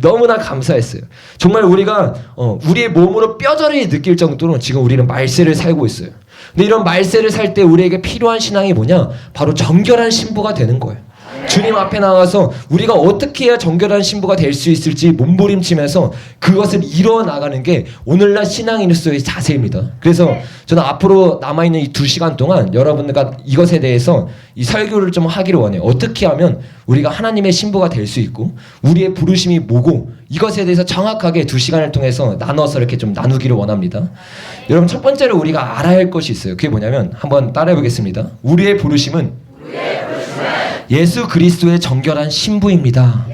너무나 감사했어요. 정말 우리가 우리의 몸으로 뼈저리 느낄 정도로 지금 우리는 말세를 살고 있어요. 근데 이런 말세를 살 때 우리에게 필요한 신앙이 뭐냐? 바로 정결한 신부가 되는 거예요. 주님 앞에 나가서 우리가 어떻게 해야 정결한 신부가 될 수 있을지 몸부림치면서 그것을 이뤄나가는 게 오늘날 신앙인으로서의 자세입니다. 그래서 저는 앞으로 남아있는 이 2시간 동안 여러분들과 이것에 대해서 이 설교를 좀 하기를 원해요. 어떻게 하면 우리가 하나님의 신부가 될 수 있고 우리의 부르심이 뭐고 이것에 대해서 정확하게 2시간을 통해서 나눠서 이렇게 좀 나누기를 원합니다. 여러분 첫 번째로 우리가 알아야 할 것이 있어요. 그게 뭐냐면 한번 따라해 보겠습니다. 우리의 부르심은 예수 그리스도의 정결한 신부입니다.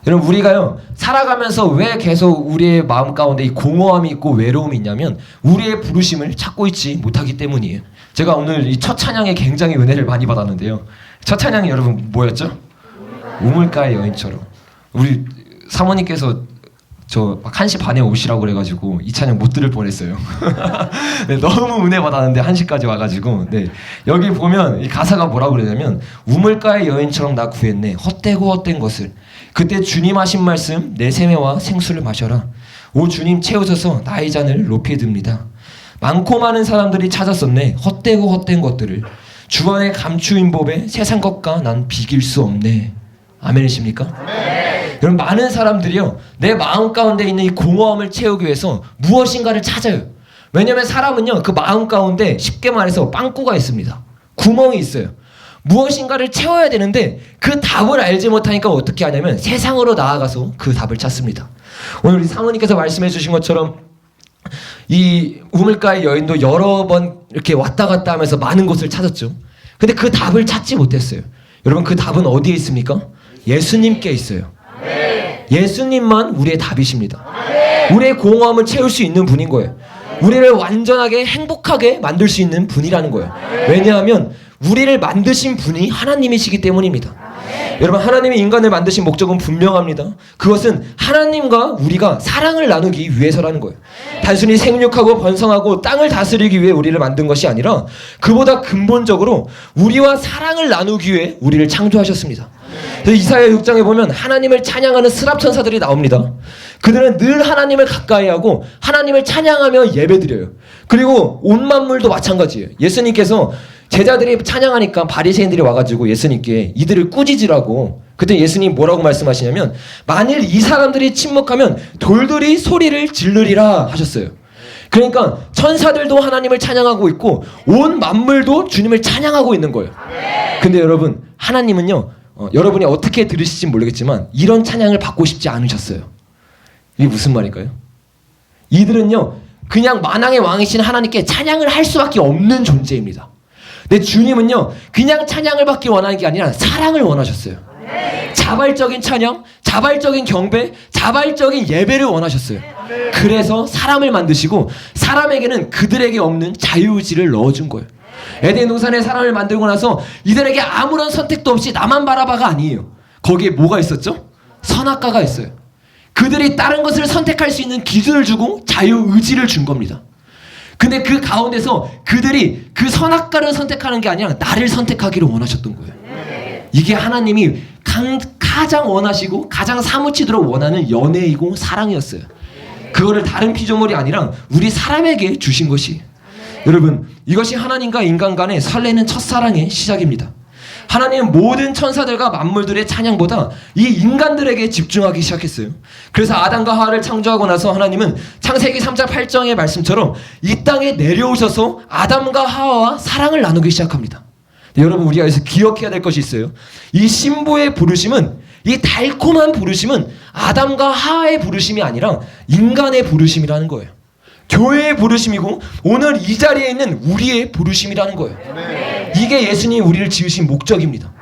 여러분 우리가요 살아가면서 왜 계속 우리의 마음 가운데 이 공허함이 있고 외로움이 있냐면 우리의 부르심을 찾고 있지 못하기 때문이에요. 제가 오늘 이 첫 찬양에 굉장히 은혜를 많이 받았는데요. 첫 찬양이 여러분 뭐였죠? 우물가의 여인처럼. 우리 사모님께서 저 막 1시 반에 오시라고 그래가지고 이 찬양 못 들을 뻔했어요. 네, 너무 은혜 받았는데 1시까지 와가지고 네, 여기 보면 이 가사가 뭐라고 그러냐면 우물가의 여인처럼 나 구했네 헛되고 헛된 것을 그때 주님 하신 말씀 내 세매와 생수를 마셔라 오 주님 채우셔서 나의 잔을 높이 듭니다. 많고 많은 사람들이 찾았었네 헛되고 헛된 것들을 주 안에 감추인 법에 세상 것과 난 비길 수 없네. 아멘이십니까? 여러분 많은 사람들이요 내 마음 가운데 있는 이 공허함을 채우기 위해서 무엇인가를 찾아요. 왜냐하면 사람은요 그 마음 가운데 쉽게 말해서 빵꾸가 있습니다. 구멍이 있어요. 무엇인가를 채워야 되는데 그 답을 알지 못하니까 어떻게 하냐면 세상으로 나아가서 그 답을 찾습니다. 오늘 우리 사모님께서 말씀해 주신 것처럼 이 우물가의 여인도 여러 번 이렇게 왔다 갔다 하면서 많은 곳을 찾았죠. 근데 그 답을 찾지 못했어요. 여러분 그 답은 어디에 있습니까? 예수님께 있어요. 예수님만 우리의 답이십니다. 우리의 공허함을 채울 수 있는 분인 거예요. 우리를 완전하게 행복하게 만들 수 있는 분이라는 거예요. 왜냐하면 우리를 만드신 분이 하나님이시기 때문입니다. 여러분 하나님이 인간을 만드신 목적은 분명합니다. 그것은 하나님과 우리가 사랑을 나누기 위해서라는 거예요. 단순히 생육하고 번성하고 땅을 다스리기 위해 우리를 만든 것이 아니라 그보다 근본적으로 우리와 사랑을 나누기 위해 우리를 창조하셨습니다. 그래서 이사야 6장에 보면 하나님을 찬양하는 스랍천사들이 나옵니다. 그들은 늘 하나님을 가까이하고 하나님을 찬양하며 예배드려요. 그리고 온 만물도 마찬가지예요. 예수님께서 제자들이 찬양하니까 바리새인들이 와가지고 예수님께 이들을 꾸짖으라고 그때 예수님 뭐라고 말씀하시냐면 만일 이 사람들이 침묵하면 돌들이 소리를 지르리라 하셨어요. 그러니까 천사들도 하나님을 찬양하고 있고 온 만물도 주님을 찬양하고 있는 거예요. 근데 여러분, 하나님은요, 여러분이 어떻게 들으실지 모르겠지만 이런 찬양을 받고 싶지 않으셨어요. 이게 무슨 말일까요? 이들은요, 그냥 만왕의 왕이신 하나님께 찬양을 할 수밖에 없는 존재입니다. 근데 주님은요, 그냥 찬양을 받기 원하는 게 아니라 사랑을 원하셨어요. 자발적인 찬양, 자발적인 경배, 자발적인 예배를 원하셨어요. 그래서 사람을 만드시고 사람에게는 그들에게 없는 자유의지를 넣어준 거예요. 에덴 동산에 사람을 만들고 나서 이들에게 아무런 선택도 없이 나만 바라봐가 아니에요. 거기에 뭐가 있었죠? 선악과가 있어요. 그들이 다른 것을 선택할 수 있는 기준을 주고 자유의지를 준 겁니다. 근데 그 가운데서 그들이 그 선악과를 선택하는 게 아니라 나를 선택하기를 원하셨던 거예요. 이게 하나님이 가장 원하시고 가장 사무치도록 원하는 연애이고 사랑이었어요. 그거를 다른 피조물이 아니라 우리 사람에게 주신 것이. 여러분, 이것이 하나님과 인간 간의 설레는 첫사랑의 시작입니다. 하나님은 모든 천사들과 만물들의 찬양보다 이 인간들에게 집중하기 시작했어요. 그래서 아담과 하와를 창조하고 나서 하나님은 창세기 3장 8장의 말씀처럼 이 땅에 내려오셔서 아담과 하와와 사랑을 나누기 시작합니다. 여러분, 우리가 여기서 기억해야 될 것이 있어요. 이 신부의 부르심은, 이 달콤한 부르심은 아담과 하와의 부르심이 아니라 인간의 부르심이라는 거예요. 교회의 부르심이고 오늘 이 자리에 있는 우리의 부르심이라는 거예요. 이게 예수님이 우리를 지으신 목적입니다.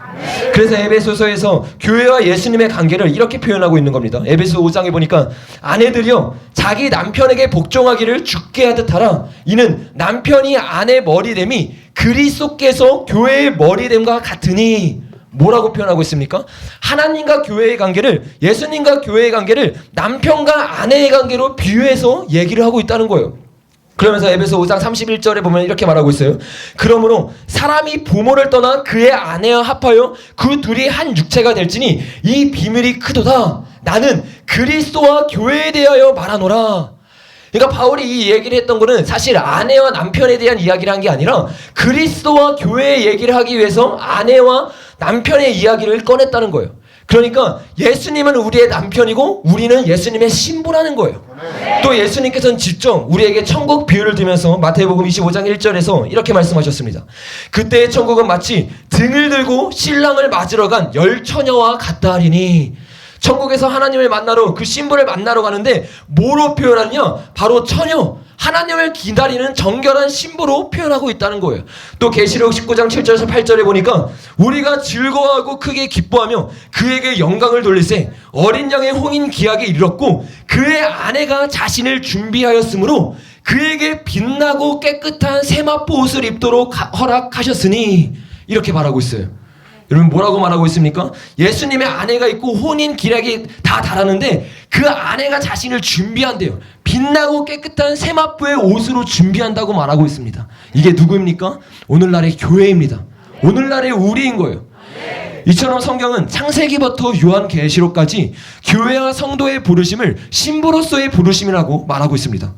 그래서 에베소서에서 교회와 예수님의 관계를 이렇게 표현하고 있는 겁니다. 에베소 5장에 보니까 아내들이여 자기 남편에게 복종하기를 주께 하듯 하라. 이는 남편이 아내 머리됨이 그리스도께서 교회의 머리됨과 같으니. 뭐라고 표현하고 있습니까? 하나님과 교회의 관계를, 예수님과 교회의 관계를 남편과 아내의 관계로 비유해서 얘기를 하고 있다는 거예요. 그러면서 에베소 5장 31절에 보면 이렇게 말하고 있어요. 그러므로 사람이 부모를 떠나 그의 아내와 합하여 그 둘이 한 육체가 될지니 이 비밀이 크도다. 나는 그리스도와 교회에 대하여 말하노라. 그러니까 바울이 이 얘기를 했던 거는 사실 아내와 남편에 대한 이야기를 한 게 아니라 그리스도와 교회의 얘기를 하기 위해서 아내와 남편의 이야기를 꺼냈다는 거예요. 그러니까 예수님은 우리의 남편이고 우리는 예수님의 신부라는 거예요. 또 예수님께서는 직접 우리에게 천국 비유를 들면서 마태복음 25장 1절에서 이렇게 말씀하셨습니다. 그때의 천국은 마치 등을 들고 신랑을 맞으러 간 열 처녀와 같다 하리니. 천국에서 하나님을 만나러, 그 신부를 만나러 가는데 뭐로 표현하느냐? 바로 처녀, 하나님을 기다리는 정결한 신부로 표현하고 있다는 거예요. 또 계시록 19장 7절에서 8절에 보니까 우리가 즐거워하고 크게 기뻐하며 그에게 영광을 돌리세 어린 양의 홍인 기약에 이르렀고 그의 아내가 자신을 준비하였으므로 그에게 빛나고 깨끗한 세마포 옷을 입도록 허락하셨으니. 이렇게 말하고 있어요. 여러분, 뭐라고 말하고 있습니까? 예수님의 아내가 있고 혼인 기약이 다 달았는데 그 아내가 자신을 준비한대요. 빛나고 깨끗한 세마포의 옷으로 준비한다고 말하고 있습니다. 이게 누구입니까? 오늘날의 교회입니다. 오늘날의 우리인 거예요. 이처럼 성경은 창세기부터 요한계시록까지 교회와 성도의 부르심을 신부로서의 부르심이라고 말하고 있습니다.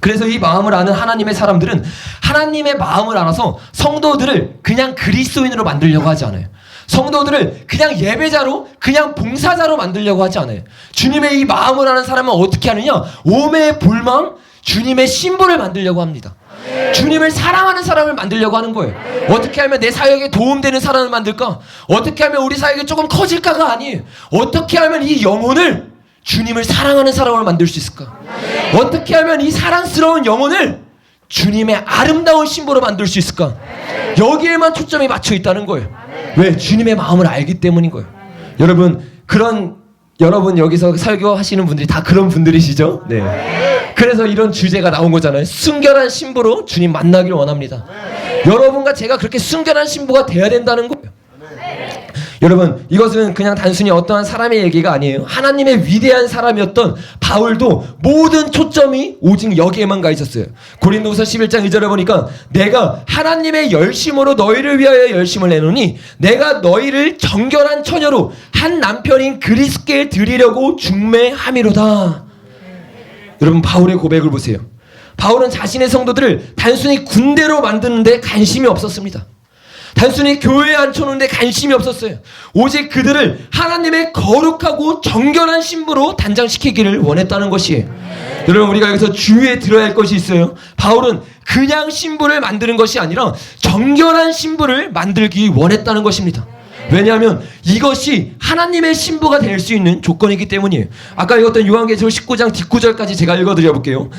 그래서 이 마음을 아는 하나님의 사람들은 하나님의 마음을 알아서 성도들을 그냥 그리스도인으로 만들려고 하지 않아요. 성도들을 그냥 예배자로, 그냥 봉사자로 만들려고 하지 않아요. 주님의 이 마음을 아는 사람은 어떻게 하느냐? 오매의 불망, 주님의 신부를 만들려고 합니다. 주님을 사랑하는 사람을 만들려고 하는 거예요. 어떻게 하면 내 사역에 도움되는 사람을 만들까? 어떻게 하면 우리 사역이 조금 커질까가 아니에요. 어떻게 하면 이 영혼을 주님을 사랑하는 사람을 만들 수 있을까? 어떻게 하면 이 사랑스러운 영혼을 주님의 아름다운 신부로 만들 수 있을까? 여기에만 초점이 맞춰 있다는 거예요. 왜? 주님의 마음을 알기 때문인 거예요. 여러분 여기서 설교하시는 분들이 다 그런 분들이시죠? 네. 그래서 이런 주제가 나온 거잖아요. 순결한 신부로 주님 만나기를 원합니다. 여러분과 제가 그렇게 순결한 신부가 돼야 된다는 거예요. 여러분, 이것은 그냥 단순히 어떠한 사람의 얘기가 아니에요. 하나님의 위대한 사람이었던 바울도 모든 초점이 오직 여기에만 가 있었어요. 고린도후서 11장 2절에 보니까 내가 하나님의 열심으로 너희를 위하여 열심을 내노니 내가 너희를 정결한 처녀로 한 남편인 그리스도께 드리려고 중매함이로다. 여러분, 바울의 고백을 보세요. 바울은 자신의 성도들을 단순히 군대로 만드는데 관심이 없었습니다. 단순히 교회에 앉혀놓는데 관심이 없었어요. 오직 그들을 하나님의 거룩하고 정결한 신부로 단장시키기를 원했다는 것이에요. 여러분, 우리가 여기서 주의에 들어야 할 것이 있어요. 바울은 그냥 신부를 만드는 것이 아니라 정결한 신부를 만들기 원했다는 것입니다. 왜냐하면 이것이 하나님의 신부가 될 수 있는 조건이기 때문이에요. 아까 읽었던 요한계시록 19장 뒷구절까지 제가 읽어드려 볼게요.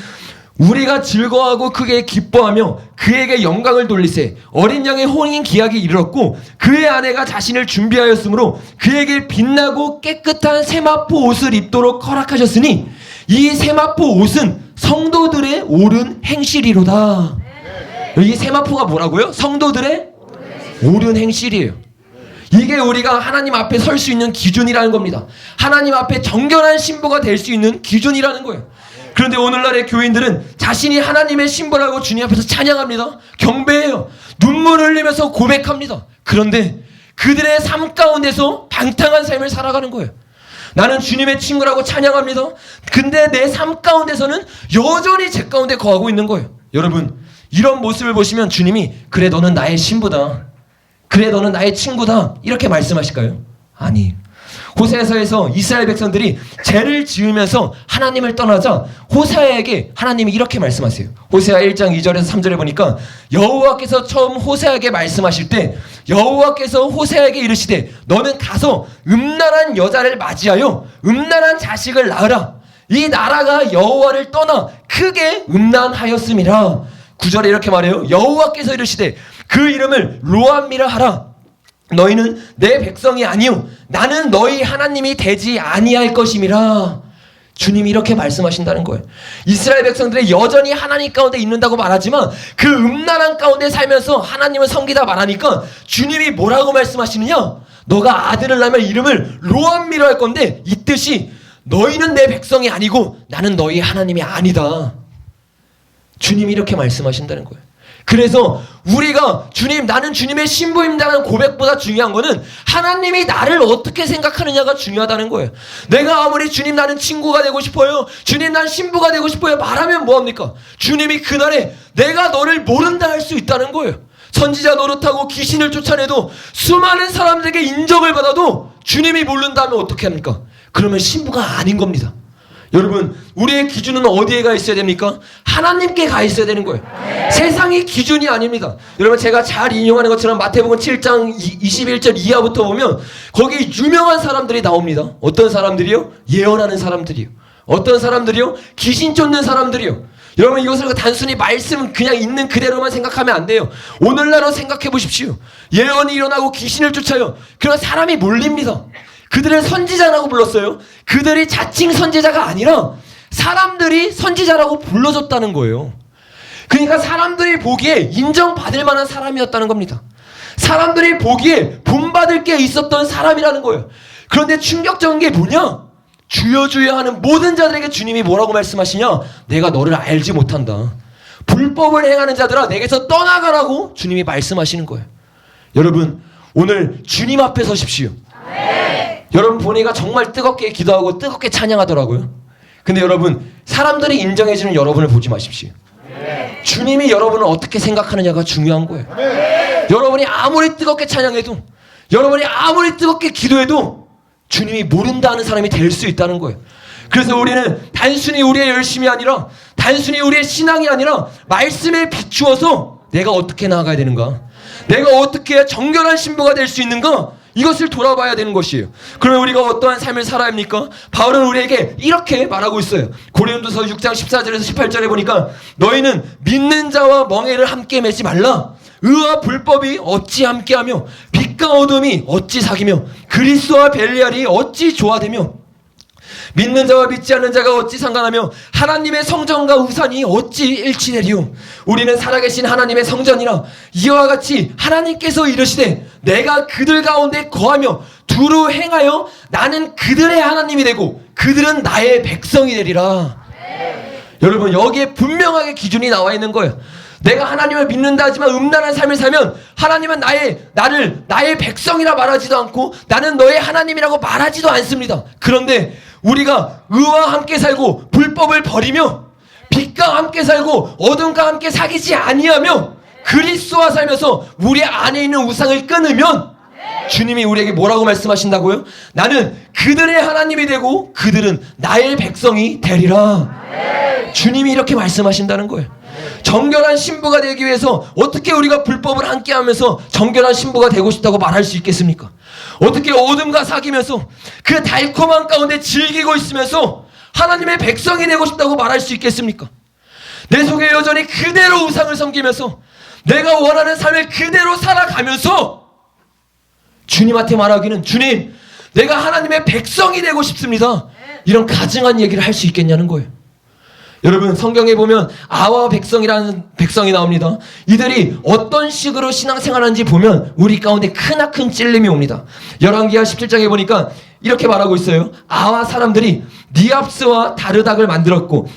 우리가 즐거워하고 크게 기뻐하며 그에게 영광을 돌리세. 어린 양의 혼인 기약이 이르렀고 그의 아내가 자신을 준비하였으므로 그에게 빛나고 깨끗한 세마포 옷을 입도록 허락하셨으니 이 세마포 옷은 성도들의 옳은 행실이로다. 이 세마포가 뭐라고요? 성도들의 옳은 행실이에요. 이게 우리가 하나님 앞에 설 수 있는 기준이라는 겁니다. 하나님 앞에 정결한 신부가 될 수 있는 기준이라는 거예요. 그런데 오늘날의 교인들은 자신이 하나님의 신부라고 주님 앞에서 찬양합니다. 경배해요. 눈물 흘리면서 고백합니다. 그런데 그들의 삶 가운데서 방탕한 삶을 살아가는 거예요. 나는 주님의 친구라고 찬양합니다. 근데 내 삶 가운데서는 여전히 제 가운데 거하고 있는 거예요. 여러분, 이런 모습을 보시면 주님이 그래 너는 나의 신부다, 그래 너는 나의 친구다 이렇게 말씀하실까요? 아니, 호세아서에서 이스라엘 백성들이 죄를 지으면서 하나님을 떠나자 호세아에게 하나님이 이렇게 말씀하세요. 호세아 1장 2절에서 3절에 보니까 여호와께서 처음 호세아에게 말씀하실 때 여호와께서 호세아에게 이르시되 너는 가서 음란한 여자를 맞이하여 음란한 자식을 낳으라. 이 나라가 여호와를 떠나 크게 음란하였음이라. 9절에 이렇게 말해요. 여호와께서 이르시되 그 이름을 로암미라 하라. 너희는 내 백성이 아니요 나는 너희 하나님이 되지 아니할 것임이라. 주님이 이렇게 말씀하신다는 거예요. 이스라엘 백성들이 여전히 하나님 가운데 있는다고 말하지만 그 음란한 가운데 살면서 하나님을 섬기다 말하니까 주님이 뭐라고 말씀하시느냐? 너가 아들을 낳으면 이름을 로암미로 할 건데 이 뜻이 너희는 내 백성이 아니고 나는 너희 하나님이 아니다. 주님이 이렇게 말씀하신다는 거예요. 그래서 우리가 주님, 나는 주님의 신부입니다라는 고백보다 중요한 거는 하나님이 나를 어떻게 생각하느냐가 중요하다는 거예요. 내가 아무리 주님 나는 친구가 되고 싶어요, 주님 난 신부가 되고 싶어요 말하면 뭐합니까? 주님이 그날에 내가 너를 모른다 할 수 있다는 거예요. 선지자 노릇하고 귀신을 쫓아내도 수많은 사람들에게 인정을 받아도 주님이 모른다면 어떻게 합니까? 그러면 신부가 아닌 겁니다. 여러분, 우리의 기준은 어디에 가 있어야 됩니까? 하나님께 가 있어야 되는 거예요. 세상이 기준이 아닙니다. 여러분, 제가 잘 인용하는 것처럼 마태복음 7장 21절 이하부터 보면 거기 유명한 사람들이 나옵니다. 어떤 사람들이요? 예언하는 사람들이요. 어떤 사람들이요? 귀신 쫓는 사람들이요. 여러분, 이것을 단순히 말씀 그냥 있는 그대로만 생각하면 안 돼요. 오늘날로 생각해 보십시오. 예언이 일어나고 귀신을 쫓아요. 그런 사람이 몰립니다. 그들을 선지자라고 불렀어요. 그들이 자칭 선지자가 아니라 사람들이 선지자라고 불러줬다는 거예요. 그러니까 사람들이 보기에 인정받을 만한 사람이었다는 겁니다. 사람들이 보기에 본받을 게 있었던 사람이라는 거예요. 그런데 충격적인 게 뭐냐? 주여 주여 하는 모든 자들에게 주님이 뭐라고 말씀하시냐? 내가 너를 알지 못한다. 불법을 행하는 자들아 내게서 떠나가라고 주님이 말씀하시는 거예요. 여러분, 오늘 주님 앞에 서십시오. 여러분, 보니까 정말 뜨겁게 기도하고 뜨겁게 찬양하더라고요. 근데 여러분, 사람들이 인정해주는 여러분을 보지 마십시오. 주님이 여러분을 어떻게 생각하느냐가 중요한 거예요. 여러분이 아무리 뜨겁게 찬양해도, 여러분이 아무리 뜨겁게 기도해도 주님이 모른다는 사람이 될 수 있다는 거예요. 그래서 우리는 단순히 우리의 열심이 아니라, 단순히 우리의 신앙이 아니라 말씀에 비추어서 내가 어떻게 나아가야 되는가, 내가 어떻게 정결한 신부가 될 수 있는가, 이것을 돌아봐야 되는 것이에요. 그러면 우리가 어떠한 삶을 살아야 합니까? 바울은 우리에게 이렇게 말하고 있어요. 고린도서 6장 14절에서 18절에 보니까 너희는 믿는 자와 멍에를 함께 매지 말라. 의와 불법이 어찌 함께하며 빛과 어둠이 어찌 사귀며 그리스도와 벨리알이 어찌 조화되며 믿는 자와 믿지 않는 자가 어찌 상관하며 하나님의 성전과 우산이 어찌 일치되리요. 우리는 살아계신 하나님의 성전이라. 이와 같이 하나님께서 이르시되 내가 그들 가운데 거하며 두루 행하여 나는 그들의 하나님이 되고 그들은 나의 백성이 되리라. 여러분, 여기에 분명하게 기준이 나와 있는 거예요. 내가 하나님을 믿는다 하지만 음란한 삶을 살면 하나님은 나를 나의 백성이라 말하지도 않고 나는 너의 하나님이라고 말하지도 않습니다. 그런데 우리가 의와 함께 살고 불법을 버리며 빛과 함께 살고 어둠과 함께 사귀지 아니하며 그리스도와 살면서 우리 안에 있는 우상을 끊으면 주님이 우리에게 뭐라고 말씀하신다고요? 나는 그들의 하나님이 되고 그들은 나의 백성이 되리라. 주님이 이렇게 말씀하신다는 거예요. 정결한 신부가 되기 위해서 어떻게 우리가 불법을 함께하면서 정결한 신부가 되고 싶다고 말할 수 있겠습니까? 어떻게 어둠과 사귀면서 그 달콤한 가운데 즐기고 있으면서 하나님의 백성이 되고 싶다고 말할 수 있겠습니까? 내 속에 여전히 그대로 우상을 섬기면서 내가 원하는 삶을 그대로 살아가면서 주님한테 말하기는, 주님, 내가 하나님의 백성이 되고 싶습니다, 이런 가증한 얘기를 할 수 있겠냐는 거예요. 여러분, 성경에 보면 아와 백성이라는 백성이 나옵니다. 이들이 어떤 식으로 신앙생활하는지 보면 우리 가운데 크나큰 찔림이 옵니다. 열왕기하 17장에 보니까 이렇게 말하고 있어요. 아와 사람들이 니압스와 다르닥을 만들었고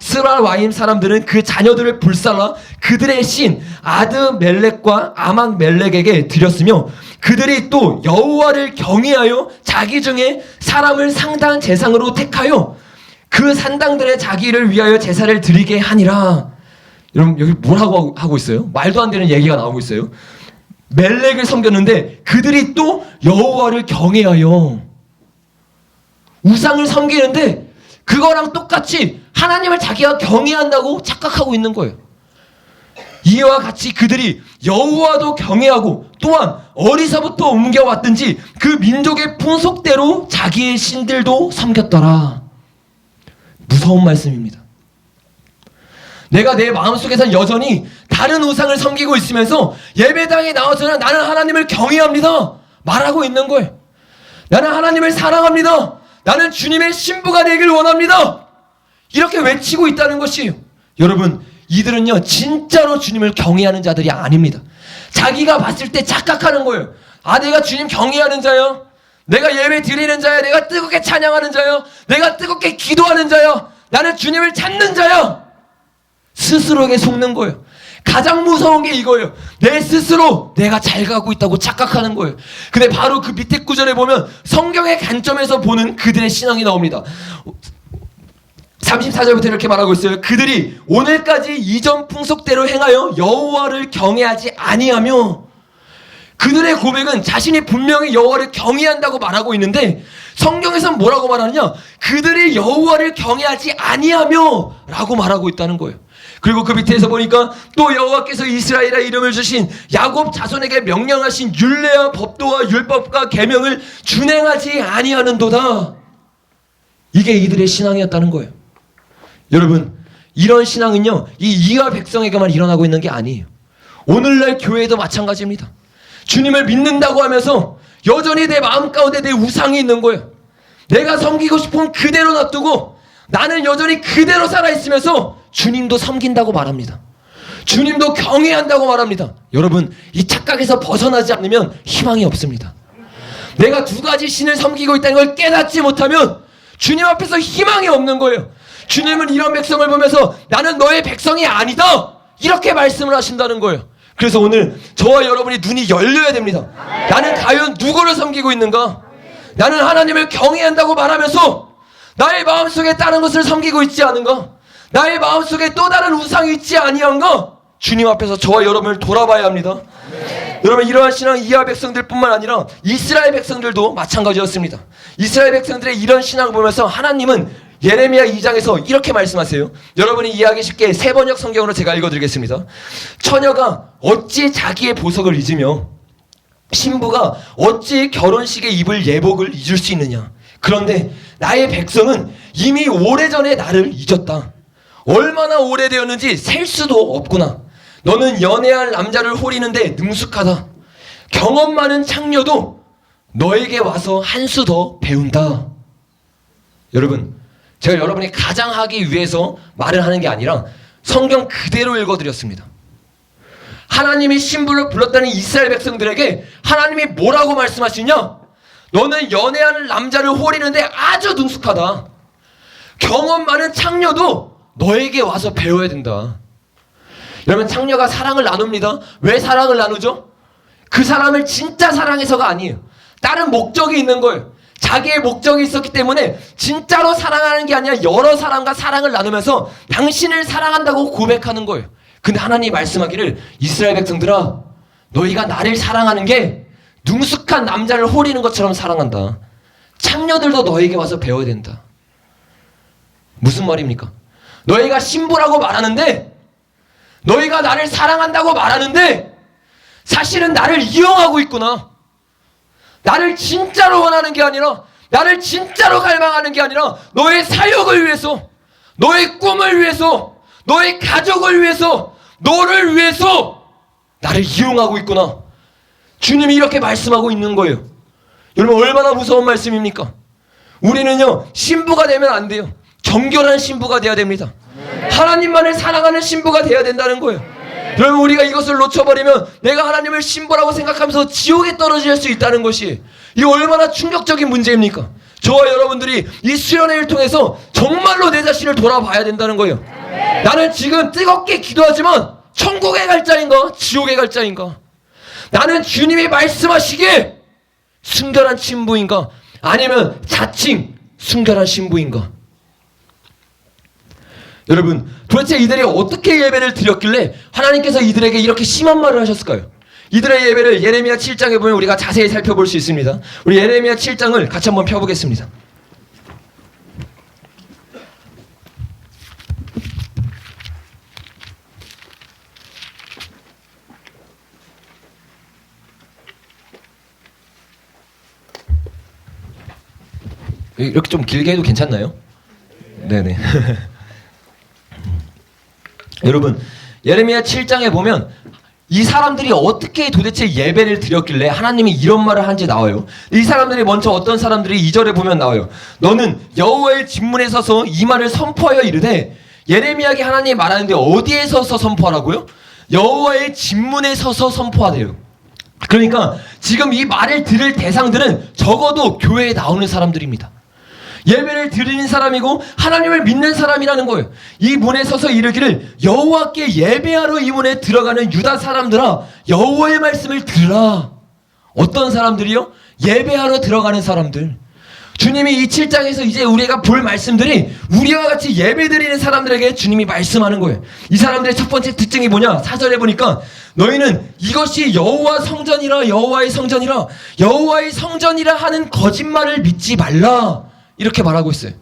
스바와임 사람들은 그 자녀들을 불살라 그들의 신 아드멜렉과 아막멜렉에게 드렸으며, 그들이 또 여호와를 경외하여 자기 중에 사람을 상당 제상으로 택하여 그 산당들의 자기를 위하여 제사를 드리게 하니라. 여러분, 여기 뭐라고 하고 있어요? 말도 안 되는 얘기가 나오고 있어요. 멜렉을 섬겼는데 그들이 또 여호와를 경외하여, 우상을 섬기는데 그거랑 똑같이 하나님을 자기가 경외한다고 착각하고 있는 거예요. 이와 같이 그들이 여호와도 경외하고 또한 어리서부터 옮겨왔든지 그 민족의 풍속대로 자기의 신들도 섬겼더라. 무서운 말씀입니다. 내가 내 마음속에서 여전히 다른 우상을 섬기고 있으면서 예배당에 나와서는 나는 하나님을 경외합니다 말하고 있는 거예요. 나는 하나님을 사랑합니다, 나는 주님의 신부가 되길 원합니다, 이렇게 외치고 있다는 것이에요. 여러분, 이들은요 진짜로 주님을 경외하는 자들이 아닙니다. 자기가 봤을 때 착각하는 거예요. 아, 내가 주님 경외하는 자요, 내가 예배 드리는 자야, 내가 뜨겁게 찬양하는 자요, 내가 뜨겁게 기도하는 자요, 나는 주님을 찾는 자요. 스스로에게 속는 거예요. 가장 무서운 게 이거예요. 내 스스로 내가 잘 가고 있다고 착각하는 거예요. 근데 바로 그 밑에 구절에 보면 성경의 관점에서 보는 그들의 신앙이 나옵니다. 34절부터 이렇게 말하고 있어요. 그들이 오늘까지 이전 풍속대로 행하여 여호와를 경외하지 아니하며, 그들의 고백은 자신이 분명히 여호와를 경외한다고 말하고 있는데 성경에서는 뭐라고 말하느냐, 그들이 여호와를 경외하지 아니하며 라고 말하고 있다는 거예요. 그리고 그 밑에서 보니까 또 여호와께서 이스라엘의 이름을 주신 야곱 자손에게 명령하신 율례와 법도와 율법과 계명을 준행하지 아니하는도다. 이게 이들의 신앙이었다는 거예요. 여러분, 이런 신앙은요 이 이하 백성에게만 일어나고 있는 게 아니에요. 오늘날 교회도 마찬가지입니다. 주님을 믿는다고 하면서 여전히 내 마음 가운데 내 우상이 있는 거예요. 내가 섬기고 싶은 그대로 놔두고 나는 여전히 그대로 살아있으면서 주님도 섬긴다고 말합니다. 주님도 경외한다고 말합니다. 여러분, 이 착각에서 벗어나지 않으면 희망이 없습니다. 내가 두 가지 신을 섬기고 있다는 걸 깨닫지 못하면 주님 앞에서 희망이 없는 거예요. 주님은 이런 백성을 보면서 나는 너의 백성이 아니다, 이렇게 말씀을 하신다는 거예요. 그래서 오늘 저와 여러분이 눈이 열려야 됩니다. 나는 과연 누구를 섬기고 있는가? 나는 하나님을 경외한다고 말하면서 나의 마음속에 다른 것을 섬기고 있지 않은가? 나의 마음속에 또 다른 우상이 있지 아니한가? 주님 앞에서 저와 여러분을 돌아봐야 합니다. 여러분, 이러한 신앙 이하 백성들뿐만 아니라 이스라엘 백성들도 마찬가지였습니다. 이스라엘 백성들의 이런 신앙을 보면서 하나님은 예레미야 2장에서 이렇게 말씀하세요. 여러분이 이해하기 쉽게 세 번역 성경으로 제가 읽어드리겠습니다. 처녀가 어찌 자기의 보석을 잊으며 신부가 어찌 결혼식에 입을 예복을 잊을 수 있느냐. 그런데 나의 백성은 이미 오래전에 나를 잊었다. 얼마나 오래되었는지 셀 수도 없구나. 너는 연애할 남자를 호리는데 능숙하다. 경험 많은 창녀도 너에게 와서 한 수 더 배운다. 여러분, 제가 여러분이 가장 하기 위해서 말을 하는 게 아니라 성경 그대로 읽어드렸습니다. 하나님이 신부를 불렀다는 이스라엘 백성들에게 하나님이 뭐라고 말씀하시냐? 너는 연애하는 남자를 호리는데 아주 능숙하다. 경험 많은 창녀도 너에게 와서 배워야 된다. 여러분, 창녀가 사랑을 나눕니다. 왜 사랑을 나누죠? 그 사람을 진짜 사랑해서가 아니에요. 다른 목적이 있는 거예요. 자기의 목적이 있었기 때문에 진짜로 사랑하는 게 아니라 여러 사람과 사랑을 나누면서 당신을 사랑한다고 고백하는 거예요. 근데 하나님이 말씀하기를 이스라엘 백성들아, 너희가 나를 사랑하는 게 능숙한 남자를 호리는 것처럼 사랑한다. 창녀들도 너에게 와서 배워야 된다. 무슨 말입니까? 너희가 신부라고 말하는데, 너희가 나를 사랑한다고 말하는데 사실은 나를 이용하고 있구나. 나를 진짜로 원하는 게 아니라, 나를 진짜로 갈망하는 게 아니라 너의 사역을 위해서, 너의 꿈을 위해서, 너의 가족을 위해서, 너를 위해서 나를 이용하고 있구나. 주님이 이렇게 말씀하고 있는 거예요. 여러분, 얼마나 무서운 말씀입니까? 우리는요, 신부가 되면 안 돼요. 정결한 신부가 돼야 됩니다. 하나님만을 사랑하는 신부가 돼야 된다는 거예요. 여러분, 우리가 이것을 놓쳐버리면 내가 하나님을 신부라고 생각하면서 지옥에 떨어질 수 있다는 것이, 이 얼마나 충격적인 문제입니까? 저와 여러분들이 이 수련회를 통해서 정말로 내 자신을 돌아봐야 된다는 거예요. 나는 지금 뜨겁게 기도하지만 천국에 갈 자인가, 지옥에 갈 자인가? 나는 주님이 말씀하시기에 순결한 신부인가, 아니면 자칭 순결한 신부인가? 여러분, 도대체 이들이 어떻게 예배를 드렸길래 하나님께서 이들에게 이렇게 심한 말을 하셨을까요? 이들의 예배를 예레미야 7장에 보면 우리가 자세히 살펴볼 수 있습니다. 우리 예레미야 7장을 같이 한번 펴보겠습니다. 이렇게 좀 길게 해도 괜찮나요? 네네. 여러분, 예레미야 7장에 보면 이 사람들이 어떻게 도대체 예배를 드렸길래 하나님이 이런 말을 한지 나와요. 이 사람들이 먼저 어떤 사람들이 2절에 보면 나와요. 너는 여호와의 진문에 서서 이 말을 선포하여 이르되, 예레미야에게 하나님이 말하는데 어디에 서서 선포하라고요? 여호와의 진문에 서서 선포하래요. 그러니까 지금 이 말을 들을 대상들은 적어도 교회에 나오는 사람들입니다. 예배를 드리는 사람이고 하나님을 믿는 사람이라는 거예요. 이 문에 서서 이르기를, 여호와께 예배하러 이 문에 들어가는 유다 사람들아, 여호와의 말씀을 들으라. 어떤 사람들이요? 예배하러 들어가는 사람들. 주님이 이 7장에서 이제 우리가 볼 말씀들이 우리와 같이 예배 드리는 사람들에게 주님이 말씀하는 거예요. 이 사람들의 첫 번째 특징이 뭐냐? 4절에 보니까 너희는 이것이 여호와 성전이라, 여호와의 성전이라, 여호와의 성전이라 하는 거짓말을 믿지 말라, 이렇게 말하고 있어요.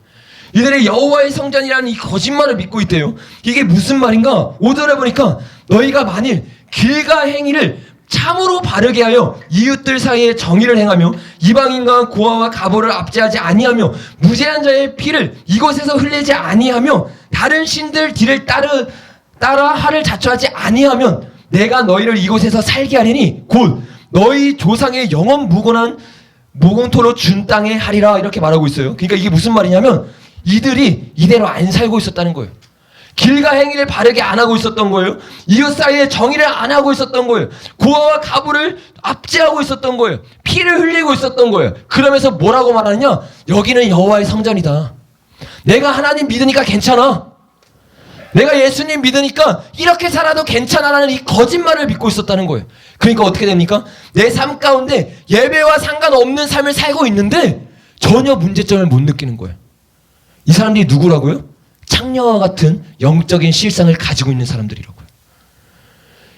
이들의 여호와의 성전이라는 이 거짓말을 믿고 있대요. 이게 무슨 말인가? 5절에 보니까 너희가 만일 길가 행위를 참으로 바르게 하여 이웃들 사이에 정의를 행하며 이방인과 고아와 가보를 압제하지 아니하며 무죄한 자의 피를 이곳에서 흘리지 아니하며 다른 신들 뒤를 따라 하를 자초하지 아니하면 내가 너희를 이곳에서 살게 하리니 곧 너희 조상의 영원 무건한 모공토로 준 땅에 하리라, 이렇게 말하고 있어요. 그러니까 이게 무슨 말이냐면 이들이 이대로 안 살고 있었다는 거예요. 길가 행위를 바르게 안 하고 있었던 거예요. 이웃 사이에 정의를 안 하고 있었던 거예요. 고아와 가부를 압제하고 있었던 거예요. 피를 흘리고 있었던 거예요. 그러면서 뭐라고 말하느냐? 여기는 여호와의 성전이다. 내가 하나님 믿으니까 괜찮아. 내가 예수님 믿으니까 이렇게 살아도 괜찮아라는 이 거짓말을 믿고 있었다는 거예요. 그러니까 어떻게 됩니까? 내 삶 가운데 예배와 상관없는 삶을 살고 있는데 전혀 문제점을 못 느끼는 거예요. 이 사람들이 누구라고요? 창녀와 같은 영적인 실상을 가지고 있는 사람들이라고요.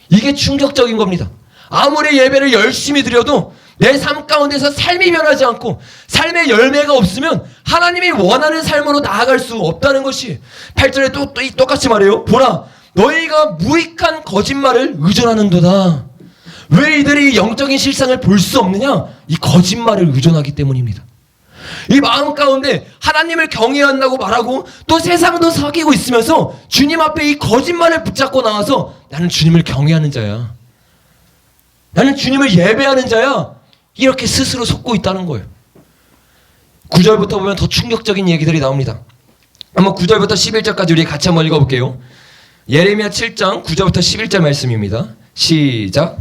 이게 충격적인 겁니다. 아무리 예배를 열심히 드려도 내 삶 가운데서 삶이 변하지 않고 삶의 열매가 없으면 하나님이 원하는 삶으로 나아갈 수 없다는 것이 8절에 또 똑같이 말해요. 보라, 너희가 무익한 거짓말을 의존하는도다. 왜 이들이 영적인 실상을 볼 수 없느냐? 이 거짓말을 의존하기 때문입니다. 이 마음 가운데 하나님을 경외한다고 말하고 또 세상도 사귀고 있으면서 주님 앞에 이 거짓말을 붙잡고 나와서 나는 주님을 경외하는 자야, 나는 주님을 예배하는 자야, 이렇게 스스로 속고 있다는 거예요. 9절부터 보면 더 충격적인 얘기들이 나옵니다. 한번 9절부터 11절까지 우리 같이 한번 읽어볼게요. 예레미야 7장 9절부터 11절 말씀입니다. 시작.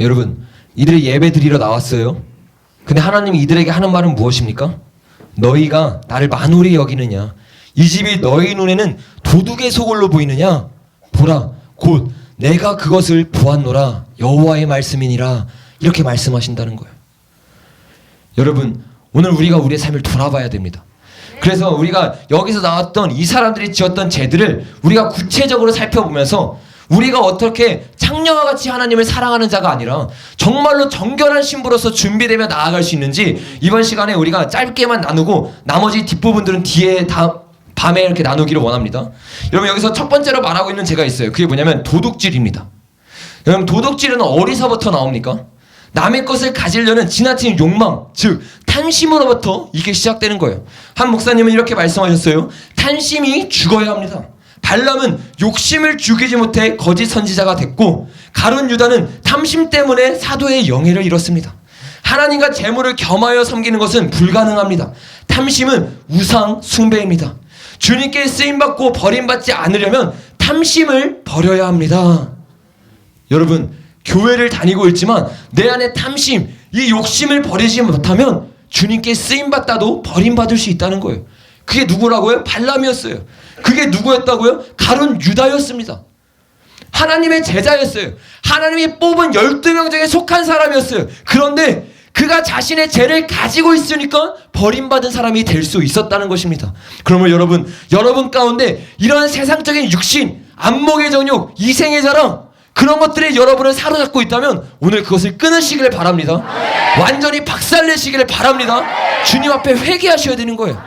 여러분, 이들이 예배 드리러 나왔어요. 근데 하나님이 이들에게 하는 말은 무엇입니까? 너희가 나를 만홀히 여기느냐, 이 집이 너희 눈에는 도둑의 소굴로 보이느냐? 보라, 곧 내가 그것을 보았노라. 여호와의 말씀이니라. 이렇게 말씀하신다는 거예요. 여러분, 오늘 우리가 우리의 삶을 돌아봐야 됩니다. 그래서 우리가 여기서 나왔던 이 사람들이 지었던 죄들을 우리가 구체적으로 살펴보면서 우리가 어떻게 창녀와 같이 하나님을 사랑하는 자가 아니라 정말로 정결한 신부로서 준비되며 나아갈 수 있는지 이번 시간에 우리가 짧게만 나누고 나머지 뒷부분들은 뒤에 밤에 이렇게 나누기를 원합니다. 여러분, 여기서 첫 번째로 말하고 있는 죄가 있어요. 그게 뭐냐면 도둑질입니다. 여러분, 도둑질은 어디서부터 나옵니까? 남의 것을 가지려는 지나친 욕망, 즉 탐심으로부터 이게 시작되는 거예요. 한 목사님은 이렇게 말씀하셨어요. 탐심이 죽어야 합니다. 발람은 욕심을 죽이지 못해 거짓 선지자가 됐고, 가룟 유다는 탐심 때문에 사도의 영예를 잃었습니다. 하나님과 재물을 겸하여 섬기는 것은 불가능합니다. 탐심은 우상 숭배입니다. 주님께 쓰임받고 버림받지 않으려면 탐심을 버려야 합니다. 여러분, 교회를 다니고 있지만 내 안에 탐심, 이 욕심을 버리지 못하면 주님께 쓰임받다도 버림받을 수 있다는 거예요. 그게 누구라고요? 발람이었어요. 그게 누구였다고요? 가룟 유다였습니다. 하나님의 제자였어요. 하나님이 뽑은 12명 중에 속한 사람이었어요. 그런데 그가 자신의 죄를 가지고 있으니까 버림받은 사람이 될 수 있었다는 것입니다. 그러면 여러분 가운데 이런 세상적인 육신, 안목의 정욕, 이생의 자랑, 그런 것들이 여러분을 사로잡고 있다면 오늘 그것을 끊으시기를 바랍니다. 완전히 박살내시기를 바랍니다. 주님 앞에 회개하셔야 되는 거예요.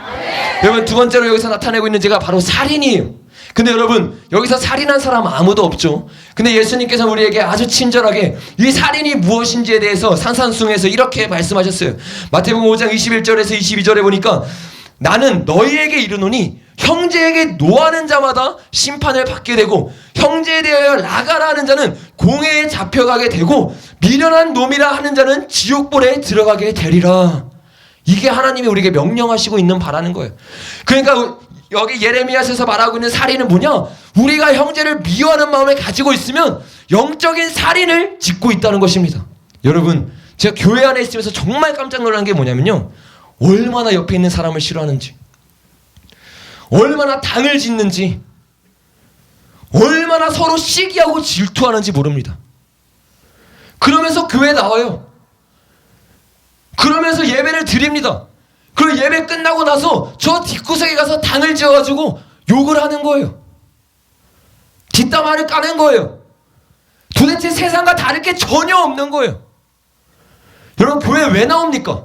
여러분, 두 번째로 여기서 나타내고 있는 죄가 바로 살인이에요. 근데 여러분, 여기서 살인한 사람 아무도 없죠. 근데 예수님께서 우리에게 아주 친절하게 이 살인이 무엇인지에 대해서 산산수훈에서 이렇게 말씀하셨어요. 마태복음 5장 21절에서 22절에 보니까 나는 너희에게 이르노니 형제에게 노하는 자마다 심판을 받게 되고 형제에 대하여 나가라 하는 자는 공회에 잡혀가게 되고 미련한 놈이라 하는 자는 지옥불에 들어가게 되리라. 이게 하나님이 우리에게 명령하시고 있는 바라는 거예요. 그러니까 여기 예레미야서에서 말하고 있는 살인은 뭐냐? 우리가 형제를 미워하는 마음을 가지고 있으면 영적인 살인을 짓고 있다는 것입니다. 여러분, 제가 교회 안에 있으면서 정말 깜짝 놀란 게 뭐냐면요, 얼마나 옆에 있는 사람을 싫어하는지, 얼마나 당을 짓는지, 얼마나 서로 시기하고 질투하는지 모릅니다. 그러면서 교회에 나와요. 그러면서 예배를 드립니다. 그리고 예배 끝나고 나서 저 뒷구석에 가서 당을 지어가지고 욕을 하는 거예요. 뒷담화를 까는 거예요. 도대체 세상과 다를 게 전혀 없는 거예요. 여러분, 교회 왜 나옵니까?